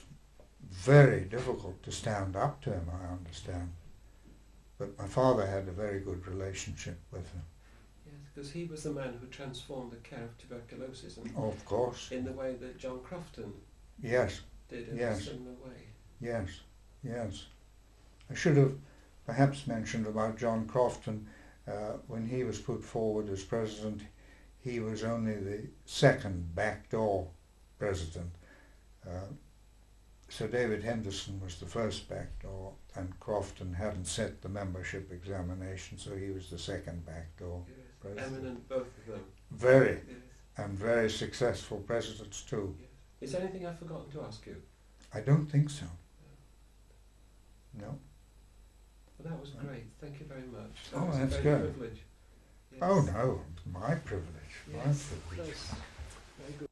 very difficult to stand up to him, I understand. But my father had a very good relationship with him. Yes, because he was the man who transformed the care of tuberculosis, and Of course. in the way that John Crofton Yes, did in Yes. a similar way. yes, yes. I should have perhaps mentioned about John Crofton. When he was put forward as president, he was only the second backdoor president. Sir David Henderson was the first backdoor, and Crofton hadn't set the membership examination, so he was the second backdoor Yes. president. Eminent, both of them. Very, Yes. and very successful presidents too. Yes. Is there anything I've forgotten to ask you? I don't think so. No. Well, that was great. Thank you very much. Oh, was that's a great good. privilege. Yes. Oh no, my privilege. My Yes. privilege. That's very good.